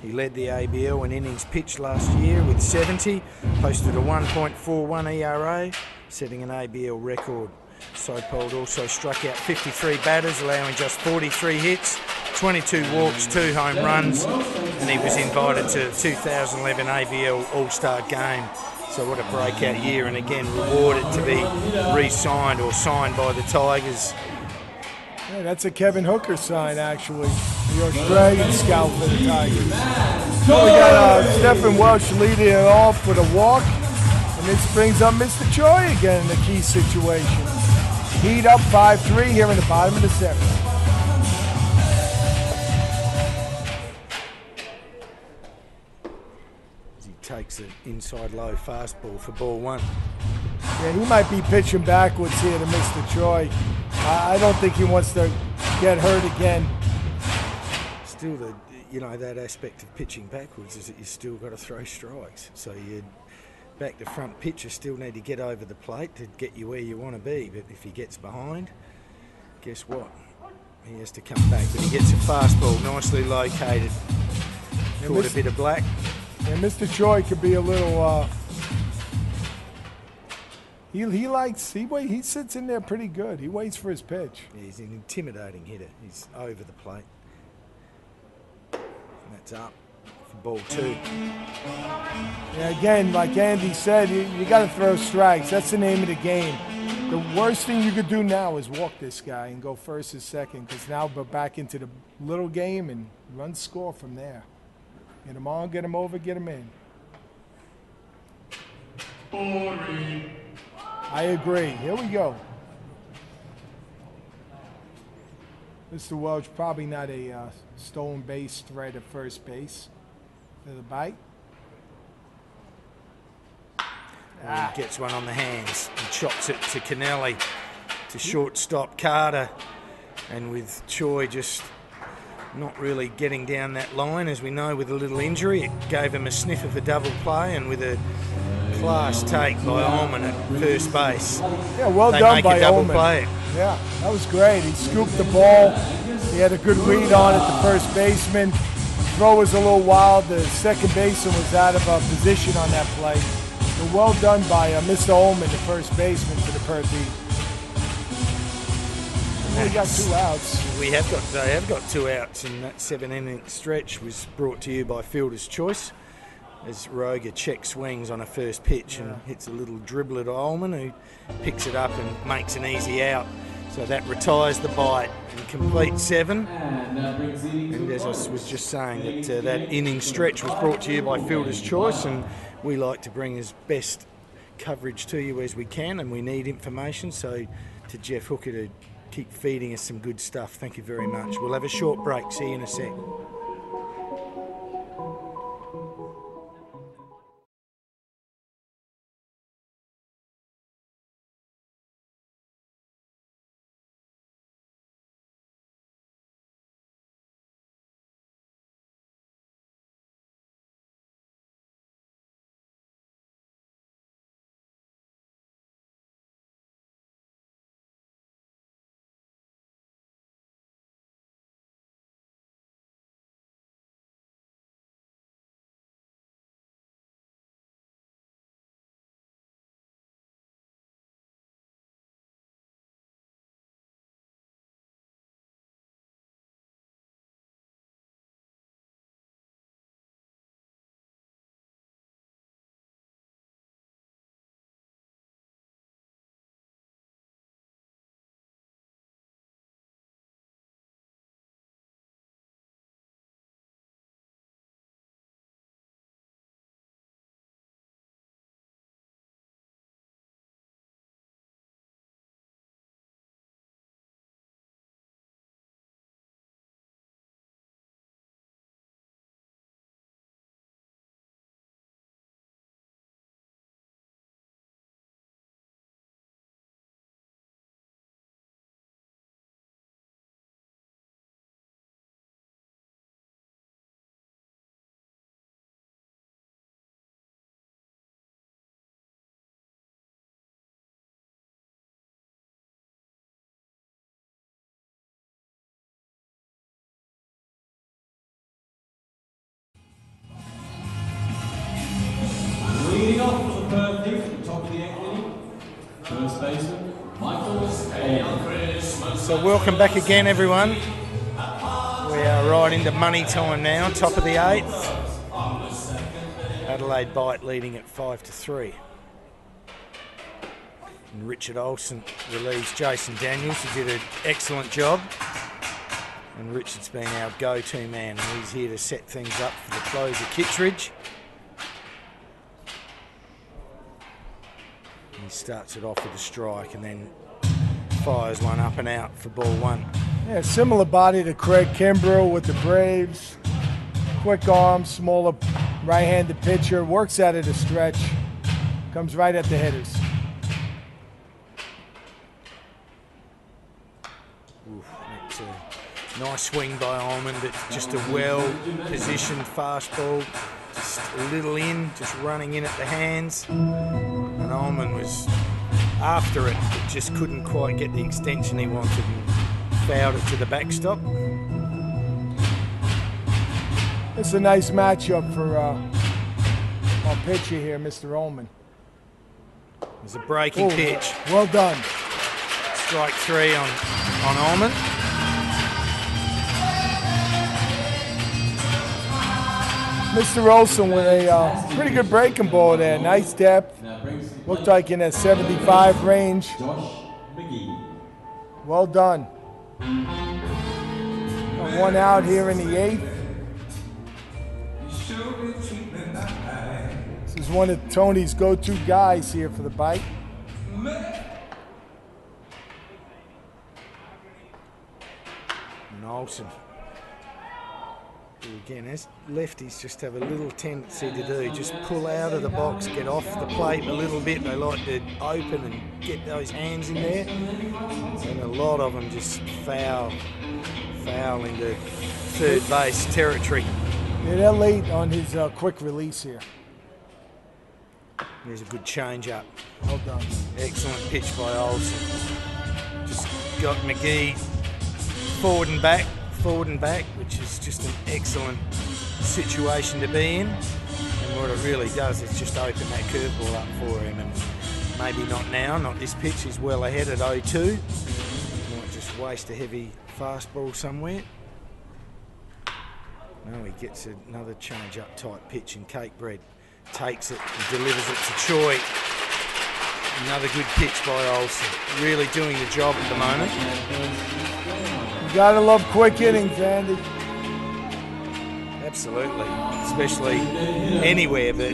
He led the ABL in innings pitched last year with 70, posted a 1.41 ERA, setting an ABL record. Sopold also struck out 53 batters, allowing just 43 hits, 22 walks, 2 home runs, and he was invited to the 2011 ABL All-Star Game. So what a breakout year, and again rewarded to be re-signed or signed by the Tigers. Yeah, that's a Kevin Hooker sign, actually. The Australian scout for the Tigers. So we got Stephen Welsh leading it off with a walk, and this brings up Mr. Choi again in the key situation. Heat up 5-3 here in the bottom of the 7th. Takes an inside low fastball for ball 1. Yeah, he might be pitching backwards here to Mr. Choi. I don't think he wants to get hurt again. Still, that aspect of pitching backwards is that you still got to throw strikes. So you back to front pitcher still need to get over the plate to get you where you want to be. But if he gets behind, guess what? He has to come back. But he gets a fastball nicely located. Caught a bit of black. And Mr. Choi could be a little. He sits in there pretty good. He waits for his pitch. He's an intimidating hitter. He's over the plate. And that's up for ball 2. Yeah, again, like Andy said, you got to throw strikes. That's the name of the game. The worst thing you could do now is walk this guy and go first or second, because now we're back into the little game and run score from there. Get him on, get him over, get him in. I agree. Here we go. Mr. Welch, probably not a stolen base threat at first base. To the bite. He gets one on the hands and chops it to Kennelly, to shortstop Carter. And with Choi just not really getting down that line, as we know, with a little injury, it gave him a sniff of a double play, and with a class take by Ullman at first base. Yeah, well done by Ullman. Play. Yeah, that was great. He scooped the ball. He had a good read on it, the first baseman. Throw was a little wild. The second baseman was out of position on that play. But well done by Mr. Ullman, the first baseman for the Perth Heat. We got 2 outs. They have got 2 outs, and that 7-inning stretch was brought to you by Fielder's Choice, as Roger check swings on a first pitch and hits a little dribbler to Ullman, who picks it up and makes an easy out. So that retires the bite and complete 7. And as I was just saying, that inning stretch was brought to you by Fielder's Choice, and we like to bring as best coverage to you as we can, and we need information. So to Jeff Hooker to keep feeding us some good stuff. Thank you very much. We'll have a short break. See you in a sec. baseman, Michael Allen. So welcome back again, everyone. We are right into money time now, top of the 8th. Adelaide Bite leading at 5-3. And Richard Olsen relieves Jason Daniels, who did an excellent job. And Richard's been our go-to man, and he's here to set things up for the close of Kittredge. And he starts it off with a strike and then fires one up and out for ball 1. Yeah, similar body to Craig Kimbrough with the Braves. Quick arm, smaller right-handed pitcher, works out of the stretch, comes right at the hitters. Oof, that's a nice swing by Ullman, but just a well-positioned fastball, just a little in, just running in at the hands. And Ullman was after it, but just couldn't quite get the extension he wanted and fouled it to the backstop. It's a nice matchup for our pitcher here, Mr. Ullman. There's a breaking pitch. Well done. Strike 3 on Ullman. Mr. Olsen with a pretty good breaking ball there. Nice depth. Looked like in that 75 range. Well done. Got one out here in the 8th. This is one of Tony's go-to guys here for the bite. And Olsen. Again, as lefties just have a little tendency to do, just pull out of the box, get off the plate a little bit. They like to open and get those hands in there. And a lot of them just foul into third base territory. Yeah, they're late on his quick release here. There's a good change up. Well done. Excellent pitch by Olsen. Just got McGee forward and back, which is just an excellent situation to be in. And what it really does is just open that curveball up for him. And maybe not now, not this pitch. He's well ahead at 0-2. Might just waste a heavy fastball somewhere. No, he gets another change-up type pitch, and Cakebread takes it and delivers it to Choi. Another good pitch by Olsen. Really doing the job at the moment. You gotta love quick innings, Andy. Absolutely, especially anywhere, but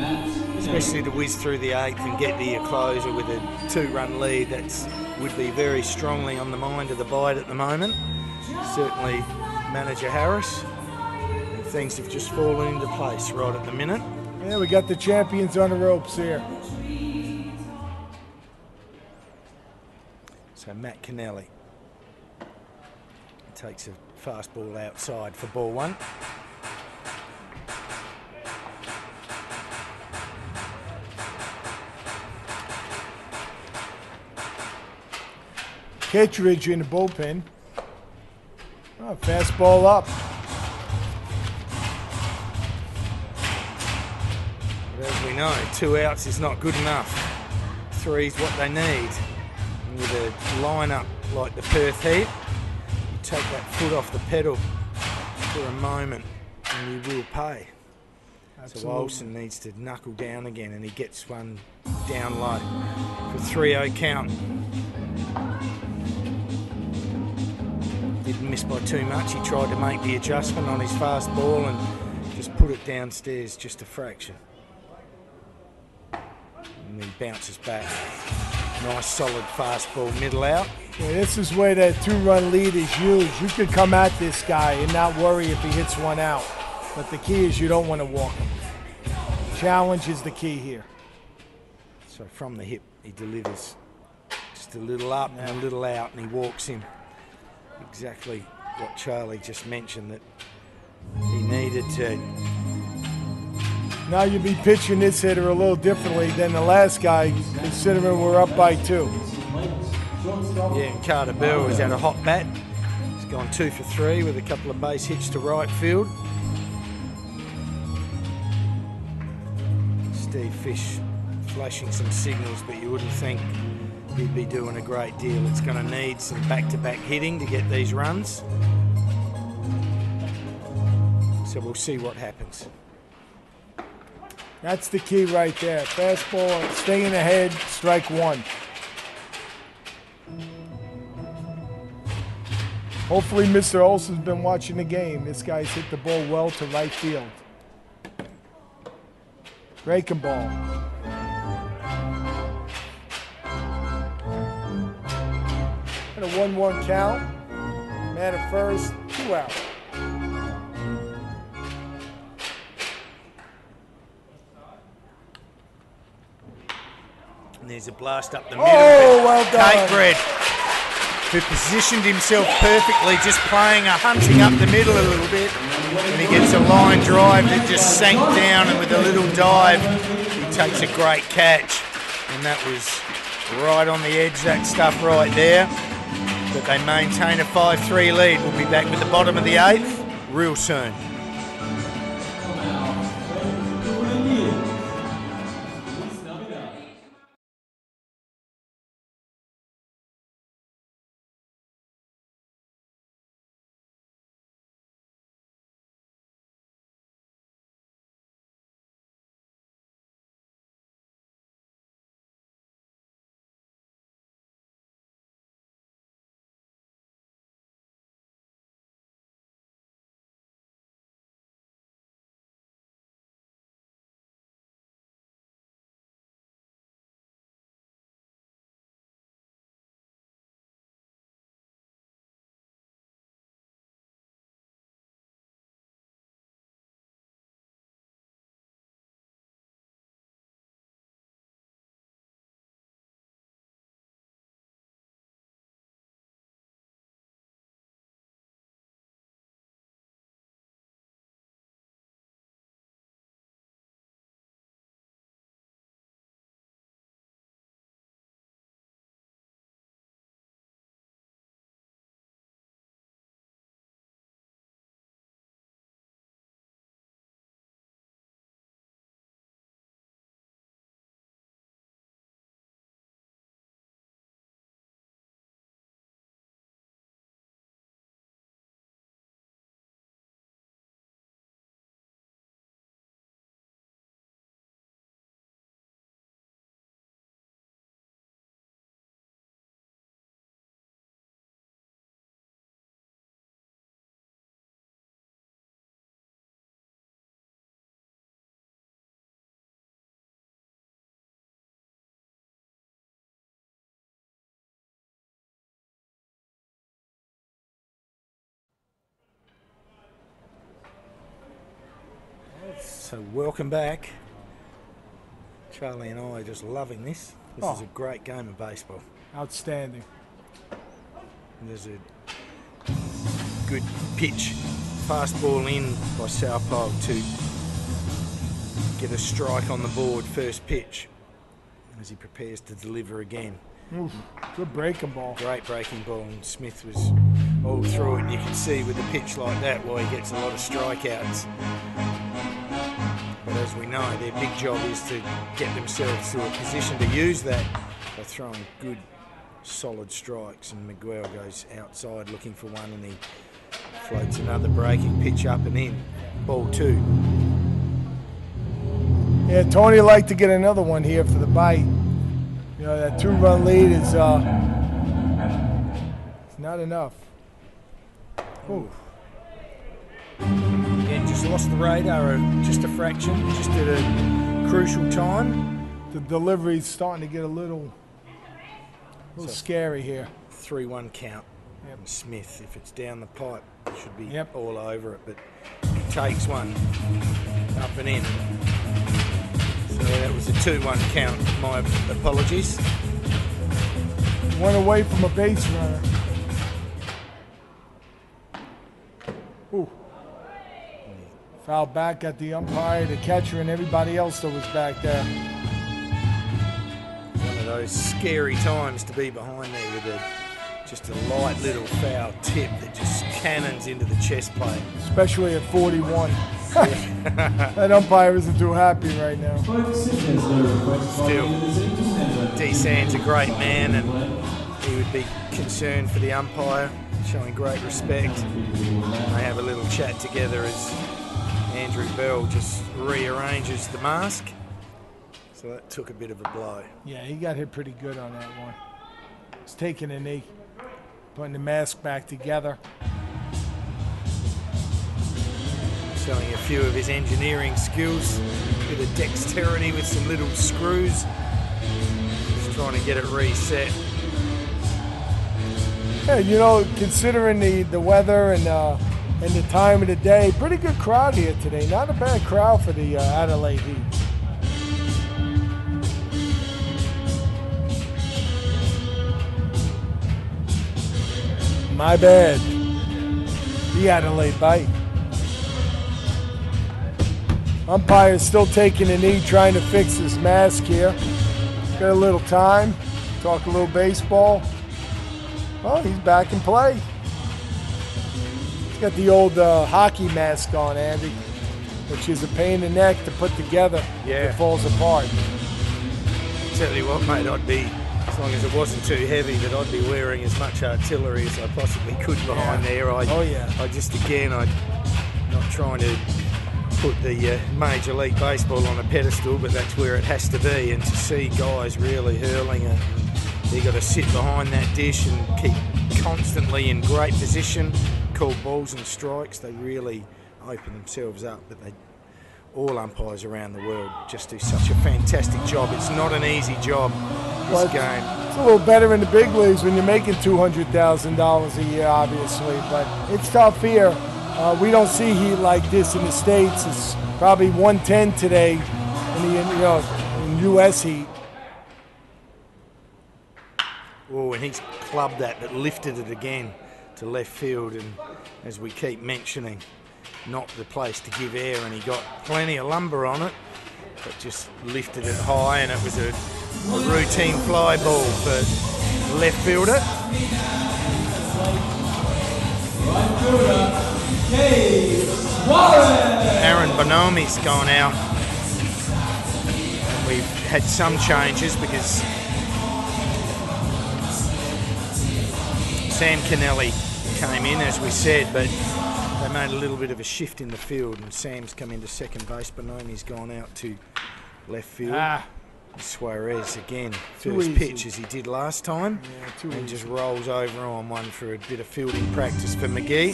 especially to whiz through the 8th and get to your closer with a 2-run lead. That would be very strongly on the mind of the Bite at the moment. Certainly manager Harris. And things have just fallen into place right at the minute. Yeah, we got the champions on the ropes here. So Matt Kennelly takes a fastball outside for ball 1. Kittredge in the bullpen. Oh, fastball up. But as we know, 2 outs is not good enough. 3 is what they need. And with a lineup like the Perth Heat, you take that foot off the pedal for a moment and you will pay. Absolutely. So Olsen needs to knuckle down again, and he gets one down low for 3-0 count. Didn't miss by too much. He tried to make the adjustment on his fastball and just put it downstairs just a fraction. And he bounces back. Nice solid fastball middle out. Yeah, this is where that 2-run lead is used. You could come at this guy and not worry if he hits one out. But the key is you don't want to walk him. Challenge is the key here. So from the hip, he delivers just a little up and a little out, and he walks him. Exactly what Charlie just mentioned, that he needed to. Now you'd be pitching this hitter a little differently than the last guy, considering we're up by 2. Yeah, and Carter Bell has had a hot bat. He's gone 2 for 3 with a couple of base hits to right field. Steve Fish flashing some signals, but you wouldn't think he'd be doing a great deal. It's going to need some back-to-back hitting to get these runs. So we'll see what happens. That's the key right there. Fastball, staying ahead, strike one. Hopefully Mr. Olson's been watching the game. This guy's hit the ball well to right field. Breaking ball. And a 1-1 count. Man at first, 2 out. And there's a blast up the middle. Oh, well done. Kate Brett, who positioned himself perfectly, just playing a hunting up the middle a little bit. And he gets a line drive that just sank down, and with a little dive, he takes a great catch. And that was right on the edge, that stuff right there. But they maintain a 5-3 lead. We'll be back with the bottom of the 8th real soon. So welcome back. Charlie and I are just loving this. This is a great game of baseball. Outstanding. And there's a good pitch, fastball in by Saupo to get a strike on the board, first pitch, as he prepares to deliver again. Oof, good breaking ball. Great breaking ball, and Smith was all through it. And you can see with a pitch like that why he gets a lot of strikeouts. But as we know, their big job is to get themselves to a position to use that by throwing good, solid strikes. And Miguel goes outside looking for one, and he floats another breaking pitch up and in. Ball 2. Yeah, Tony would like to get another one here for the bite. You know, that 2-run lead is it's not enough. Ooh. Again, just lost the radar just a fraction, just at a crucial time. The delivery's starting to get a little scary here. 3-1 count. Yep. And Smith, if it's down the pipe, should be Yep. all over it, but he takes one up and in. So that was a 2-1 count. My apologies. Went away from a base runner. Ooh. Foul back at the umpire, the catcher, and everybody else that was back there. One of those scary times to be behind there with just a light little foul tip that just cannons into the chest plate. Especially at 41. That umpire isn't too happy right now. Still, D. Sand's a great man, and he would be concerned for the umpire, showing great respect. They have a little chat together as Andrew Bell just rearranges the mask. So that took a bit of a blow. Yeah, he got hit pretty good on that one. He's taking a knee, putting the mask back together. Showing a few of his engineering skills, a bit of dexterity with some little screws. Just trying to get it reset. Yeah, you know, considering the weather and the time of the day, pretty good crowd here today. Not a bad crowd for the Adelaide Heat. My bad. The Adelaide bite. Umpire's still taking a knee, trying to fix his mask here. Got a little time. Talk a little baseball. Oh, he's back in play. He's got the old hockey mask on, Andy, which is a pain in the neck to put together. Yeah. It falls apart. Tell you what, mate, I'd be, as long as it wasn't too heavy, that I'd be wearing as much artillery as I possibly could behind there. I'm not trying to put the Major League Baseball on a pedestal, but that's where it has to be. And to see guys really hurling it, they've got to sit behind that dish and keep constantly in great position, call balls and strikes. They really open themselves up, but all umpires around the world just do such a fantastic job. It's not an easy job, this game. It's a little better in the big leagues when you're making $200,000 a year, obviously, but it's tough here. We don't see heat like this in the States. It's probably 110 today in U.S. heat. Oh, and he's clubbed that, but lifted it again to left field, and as we keep mentioning, not the place to give air, and he got plenty of lumber on it, but just lifted it high, and it was a routine fly ball for left fielder. Aaron Bonomi's gone out. We've had some changes because Sam Kennelly came in, as we said, but they made a little bit of a shift in the field, and Sam's come into second base. Bonomi's gone out to left field. Suarez again, first pitch as he did last time, and just rolls over on one for a bit of fielding practice for McGee.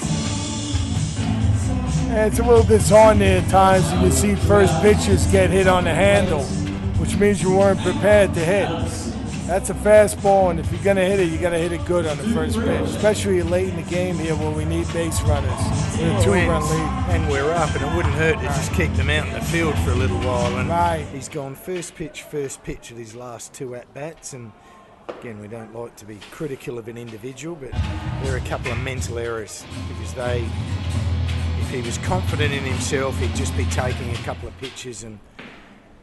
And it's a little disheartening at times. You can see first pitches get hit on the handle, which means you weren't prepared to hit. That's a fastball, and if you're going to hit it, you got to hit it good on the first pitch, especially late in the game here where we need base runners. With a two-run lead. And we're up, and it wouldn't hurt to just keep them out in the field for a little while. And he's gone first pitch at his last two at-bats. And again, we don't like to be critical of an individual, but there are a couple of mental errors because if he was confident in himself, he'd just be taking a couple of pitches and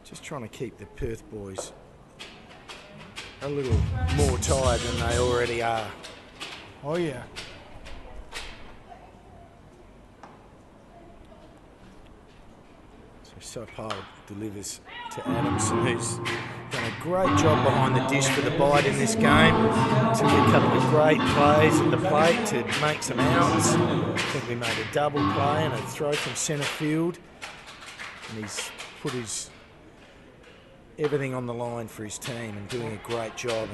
just trying to keep the Perth boys a little more tired than they already are. Oh, yeah. So Sopal delivers to Adamson, who's done a great job behind the dish for the bite in this game. Took a couple of great plays at the plate to make some outs. I think we made a double play and a throw from centre field. And he's put everything on the line for his team and doing a great job.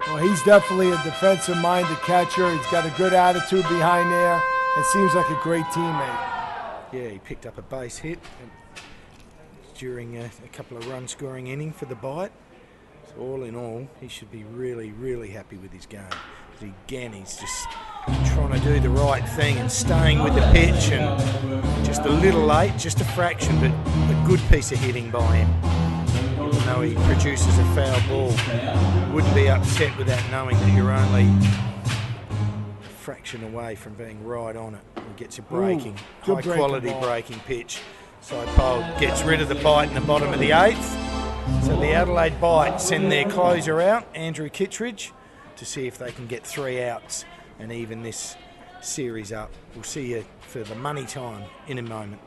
Well, he's definitely a defensive-minded catcher. He's got a good attitude behind there. It seems like a great teammate. Yeah, he picked up a base hit during a couple of run-scoring innings for the bite. So all in all, he should be really, really happy with his game. But again, he's just trying to do the right thing and staying with the pitch, and just a little late, just a fraction, but a good piece of hitting by him. Even though he produces a foul ball, wouldn't be upset with that, knowing that you're only a fraction away from being right on it. He gets a breaking, high-quality breaking pitch. Sopal gets rid of the bite in the bottom of the eighth. So the Adelaide bite send their closer out, Andrew Kittredge, to see if they can get 3 outs and even this series up. We'll see you for the money time in a moment.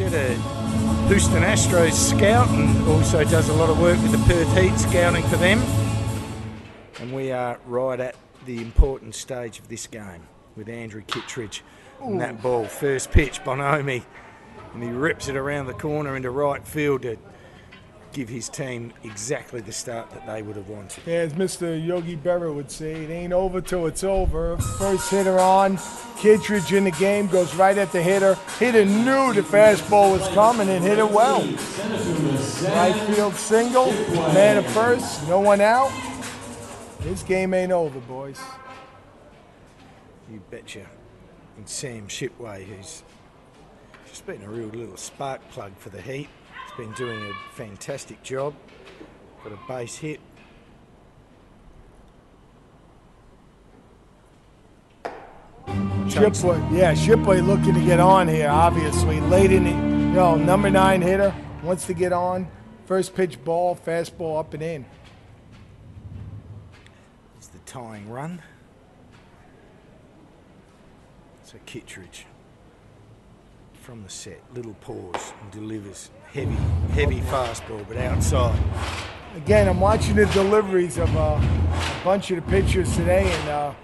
said, a Houston Astros scout, and also does a lot of work with the Perth Heat, scouting for them. And we are right at the important stage of this game with Andrew Kittredge and that ball. First pitch, Bonomi, and he rips it around the corner into right field to give his team exactly the start that they would have wanted. Yeah, as Mr. Yogi Berra would say, it ain't over till it's over. First hitter on, Kittredge in the game, goes right at the hitter. Hitter knew the fastball was coming and hit it well. Right field single, man at first, no one out. This game ain't over, boys. You betcha. And Sam Shipway, who's just been a real little spark plug for the Heat. He's been doing a fantastic job. Got a base hit. Shipway looking to get on here, obviously. Late in the, number 9 hitter, wants to get on. First pitch ball, fastball up and in. It's the tying run. So Kittredge from the set, little pause and delivers. Heavy fastball, but outside. Again, I'm watching the deliveries of a bunch of the pitchers today, and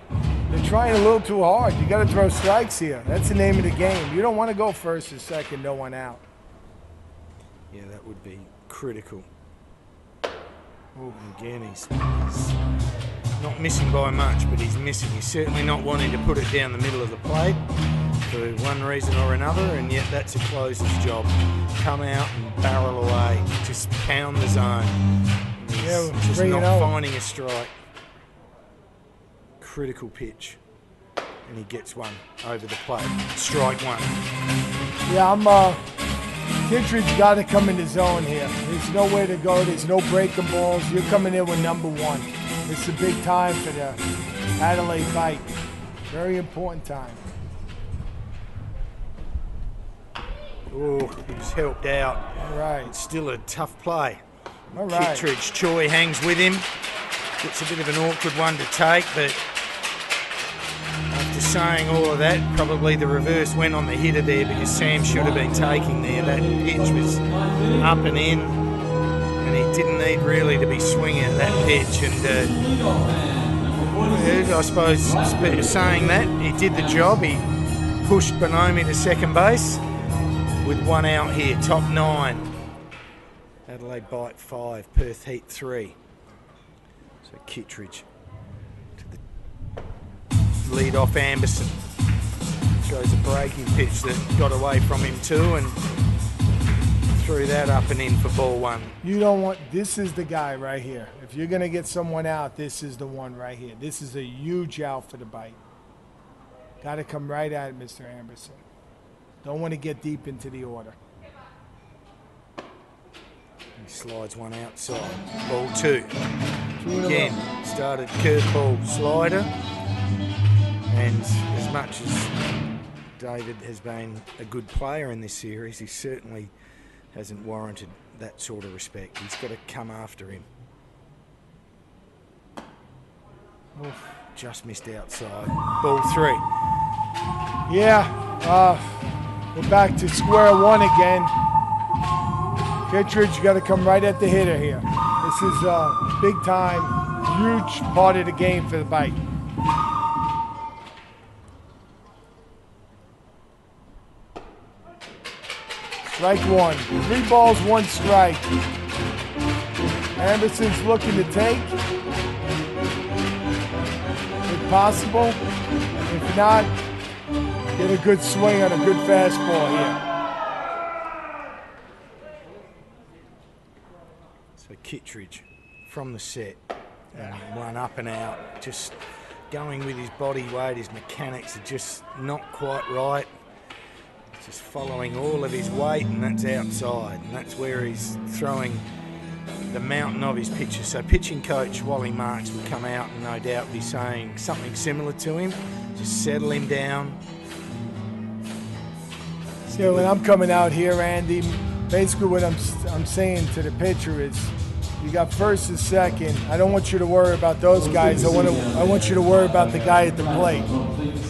they're trying a little too hard. You got to throw strikes here. That's the name of the game. You don't want to go first or second, no one out. Yeah, that would be critical. Ooh. Again, he's not missing by much, but he's missing. He's certainly not wanting to put it down the middle of the plate for one reason or another, and yet that's a closer's job. Come out and barrel away, just pound the zone. He's just not finding a strike. Critical pitch, and he gets one over the plate. Strike one. Yeah, Kittredge got to come in the zone here. There's nowhere to go. There's no breaking balls. You're coming in with number 1. It's a big time for the Adelaide Bite. Very important time. Oh, he was helped out. All right. It's still a tough play. All right. Kittredge, Choi hangs with him. It's a bit of an awkward one to take, but after saying all of that, probably the reverse went on the hitter there because Sam should have been taking there. That pitch was up and in, and he didn't need really to be swinging at that pitch. And I suppose saying that, he did the job. He pushed Bonomi to second base with one out here, top 9. Adelaide Bite 5, Perth Heat 3. So Kittredge to the lead off Anderson. Shows a breaking pitch that got away from him too and threw that up and in for ball 1. You don't want, this is the guy right here. If you're going to get someone out, this is the one right here. This is a huge out for the Bite. Got to come right at it, Mr. Anderson. Don't want to get deep into the order. He slides one outside. Ball 2. Again, started curveball slider. And as much as David has been a good player in this series, he certainly hasn't warranted that sort of respect. He's got to come after him. Oof, just missed outside. Ball 3. Yeah, we're back to square one again. Kittredge, you got to come right at the hitter here. This is a big time, huge part of the game for the Bite. Strike 1. 3 balls, 1 strike. Anderson's looking to take. If possible. If not, get a good swing on a good fastball here. So Kittredge from the set. And one up and out. Just going with his body weight. His mechanics are just not quite right. Just following all of his weight, and that's outside. And that's where he's throwing the mountain of his pitches. So pitching coach Wally Marks will come out and no doubt be saying something similar to him. Just settle him down. So when I'm coming out here, Andy, basically what I'm saying to the pitcher is, you got first and second. I don't want you to worry about those guys. I want you to worry about the guy at the plate.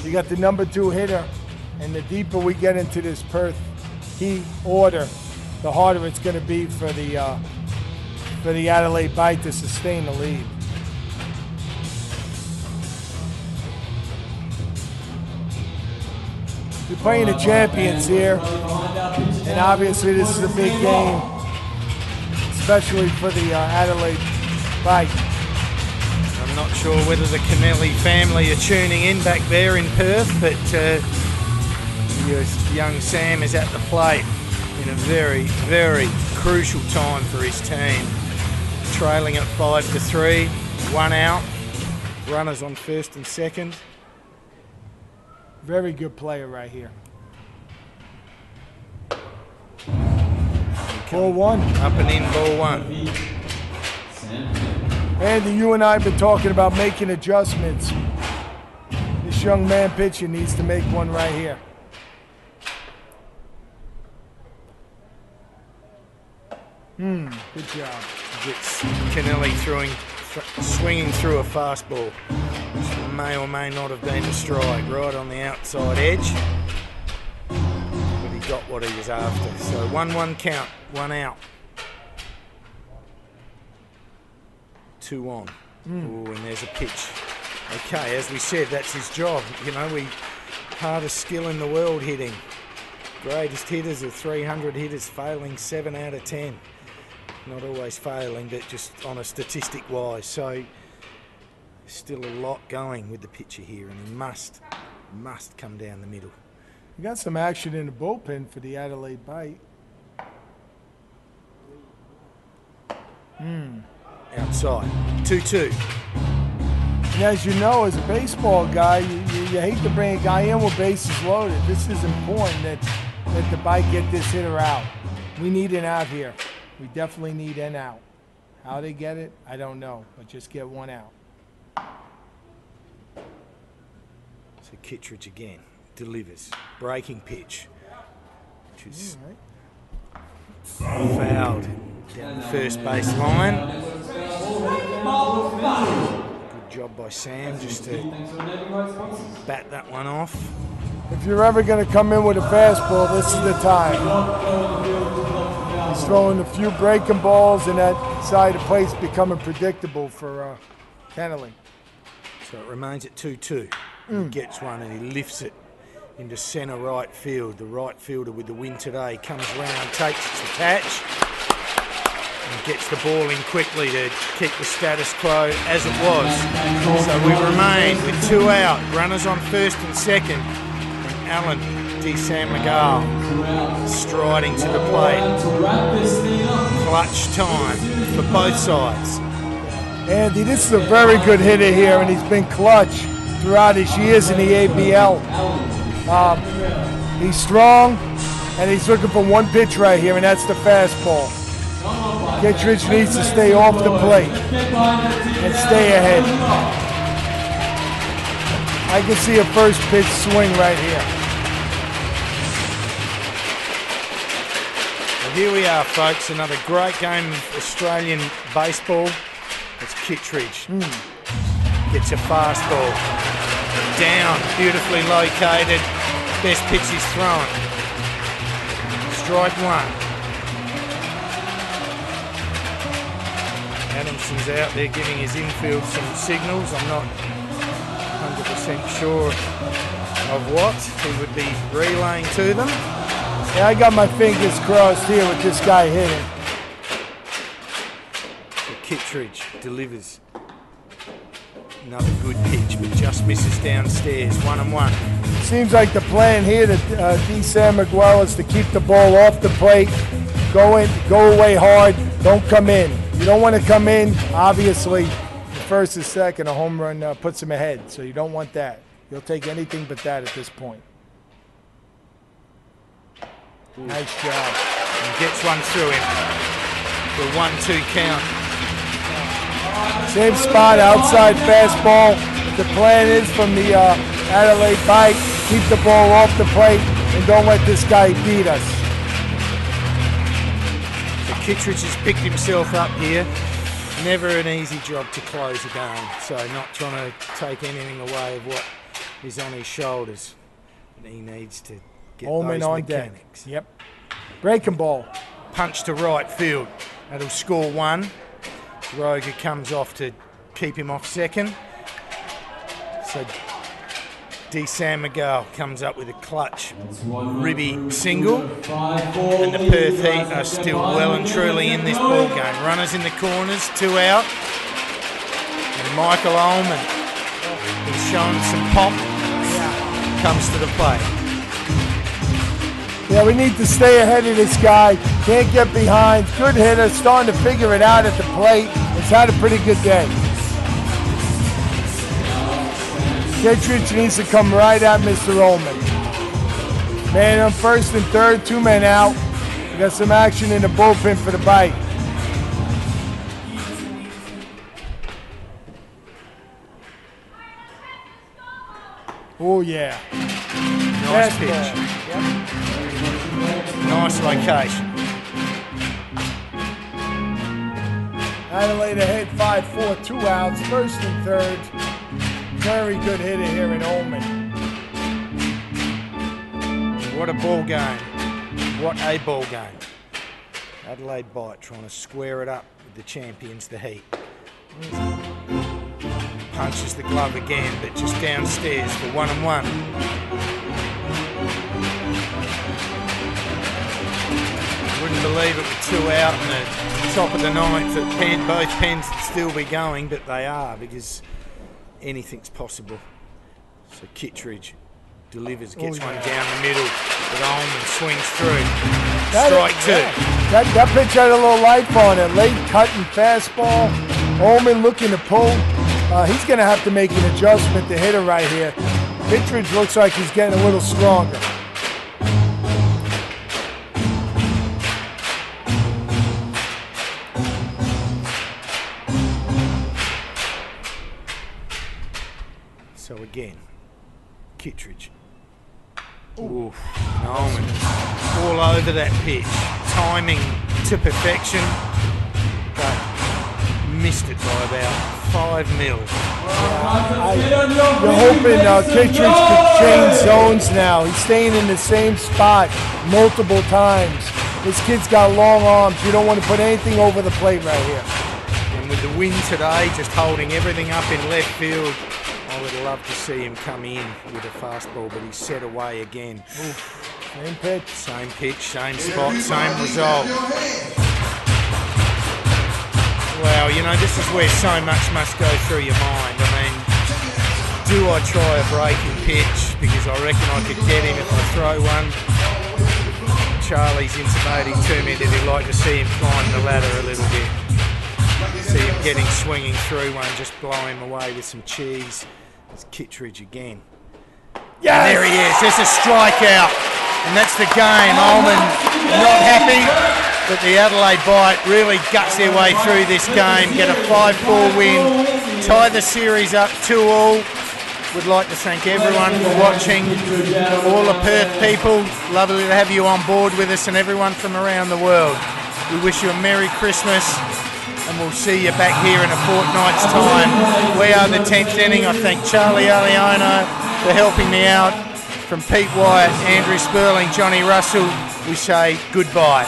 You got the number 2 hitter, and the deeper we get into this Perth he order, the harder it's going to be for the Adelaide Bite to sustain the lead. We're playing the champions here, and obviously this is a big game, especially for the Adelaide Bite. I'm not sure whether the Kennelly family are tuning in back there in Perth, but young Sam is at the plate in a very, very crucial time for his team. Trailing at 5-3, 1 out, runners on first and second. Very good player right here. 4-1. Up and in, ball 1. Andy, you and I have been talking about making adjustments. This young man pitcher needs to make one right here. Good job. Gets Kennelly swinging through a fastball, which may or may not have been a strike, right on the outside edge. But he got what he was after. So 1-1 count, 1 out. 2 on. Ooh, and there's a pitch. Okay, as we said, that's his job. You know, hardest skill in the world, hitting. Greatest hitters are 300 hitters, failing 7 out of 10. Not always failing, but just on a statistic wise. So still a lot going with the pitcher here, and he must come down the middle. We got some action in the bullpen for the Adelaide Bite. Outside, 2-2. And as you know, as a baseball guy, you hate to bring a guy in with bases loaded. This is important that the Bite get this hitter out. We need an out here. We definitely need an out. How they get it, I don't know, but just get 1 out. So Kittredge again delivers. Breaking pitch, which is fouled down the first base line. Good job by Sam just to bat that one off. If you're ever going to come in with a fastball, this is the time. He's throwing a few breaking balls, and that side of the plate's becoming predictable for Kennelly. So it remains at 2-2. He gets one and he lifts it into centre right field. The right fielder with the win today comes round, takes it to catch, and gets the ball in quickly to keep the status quo as it was. So we remain with 2 out, runners on first and second. And Alan D. Sam McGarl striding to the plate. Clutch time for both sides. Andy, this is a very good hitter here, and he's been clutch throughout his years in the ABL. He's strong, and he's looking for one pitch right here, and that's the fastball. Kittredge needs to stay off the plate and stay ahead. I can see a first pitch swing right here. Well, here we are, folks. Another great game of Australian baseball. It's Kittredge. Gets a fastball. Down, beautifully located. Best pitch he's thrown. Strike 1. Adamson's out there giving his infield some signals. I'm not 100% sure of what he would be relaying to them. Yeah, I got my fingers crossed here with this guy hitting. Kittredge delivers. Another good pitch, but just misses downstairs. 1-1. Seems like the plan here that D. Sam McGuire is to keep the ball off the plate, go away hard, don't come in. You don't want to come in, obviously, the first and second, a home run puts him ahead, so you don't want that. You'll take anything but that at this point. Nice job. And gets one through him for a 1-2 count. Same spot, outside fastball. The plan is from the Adelaide Bite, keep the ball off the plate and don't let this guy beat us. So Kittredge has picked himself up here. Never an easy job to close a game, so not trying to take anything away of what is on his shoulders. But he needs to get Holman those on mechanics. deck. Yep. Breaking ball. Punch to right field. That'll score 1. Roger comes off to keep him off second. So D. San Miguel comes up with a clutch ribby single. And the Perth Heat are still well and truly in this ball game. Runners in the corners, 2 out. And Michael Ullman, who's showing some pop, comes to the plate. Yeah, we need to stay ahead of this guy. Can't get behind. Good hitter, starting to figure it out at the plate. He's had a pretty good day. Kittredge needs to come right at Mr. Ullman. Man on first and third, 2 men out. We got some action in the bullpen for the bite. Oh yeah. Nice pitch. Nice location. Adelaide ahead 5-4, 2 outs, first and third. Very good hitter here in Ullman. What a ball game. What a ball game. Adelaide Bite trying to square it up with the champions, the Heat. Punches the glove again, but just downstairs for 1-1. Wouldn't believe it with 2 out in the top of the ninth that both pens would still be going, but they are, because anything's possible. So Kittredge delivers, gets one down the middle, but Ullman swings through. Strike 2. That pitch had a little life on it. Late cutting fastball. Ullman looking to pull. He's going to have to make an adjustment to hit it right here. Kittredge looks like he's getting a little stronger. So again, Kittredge. Oof. Ullman all over that pitch. Timing to perfection, but missed it by about 5 mil. You're hoping Kittredge could change zones now. He's staying in the same spot multiple times. This kid's got long arms. You don't want to put anything over the plate right here. And with the wind today, just holding everything up in left field, I would love to see him come in with a fastball, but he's set away again. Oof. Same pitch, same spot, same result. Wow, you know, this is where so much must go through your mind. I mean, do I try a breaking pitch? Because I reckon I could get him if I throw one. Charlie's intimating to me that he'd like to see him climb the ladder a little bit. See him swinging through one, just blow him away with some cheese. It's Kittredge again. Yes! And there he is, there's a strikeout. And that's the game. Ullman not happy, but the Adelaide Bite really guts their way through this game, get a 5-4 win, tie the series up 2-2. Would like to thank everyone for watching, all the Perth people. Lovely to have you on board with us, and everyone from around the world. We wish you a Merry Christmas, and we'll see you back here in a fortnight's time. We are the 10th inning. I thank Charlie Aliano for helping me out. From Pete Wyatt, Andrew Sperling, Johnny Russell, we say goodbye.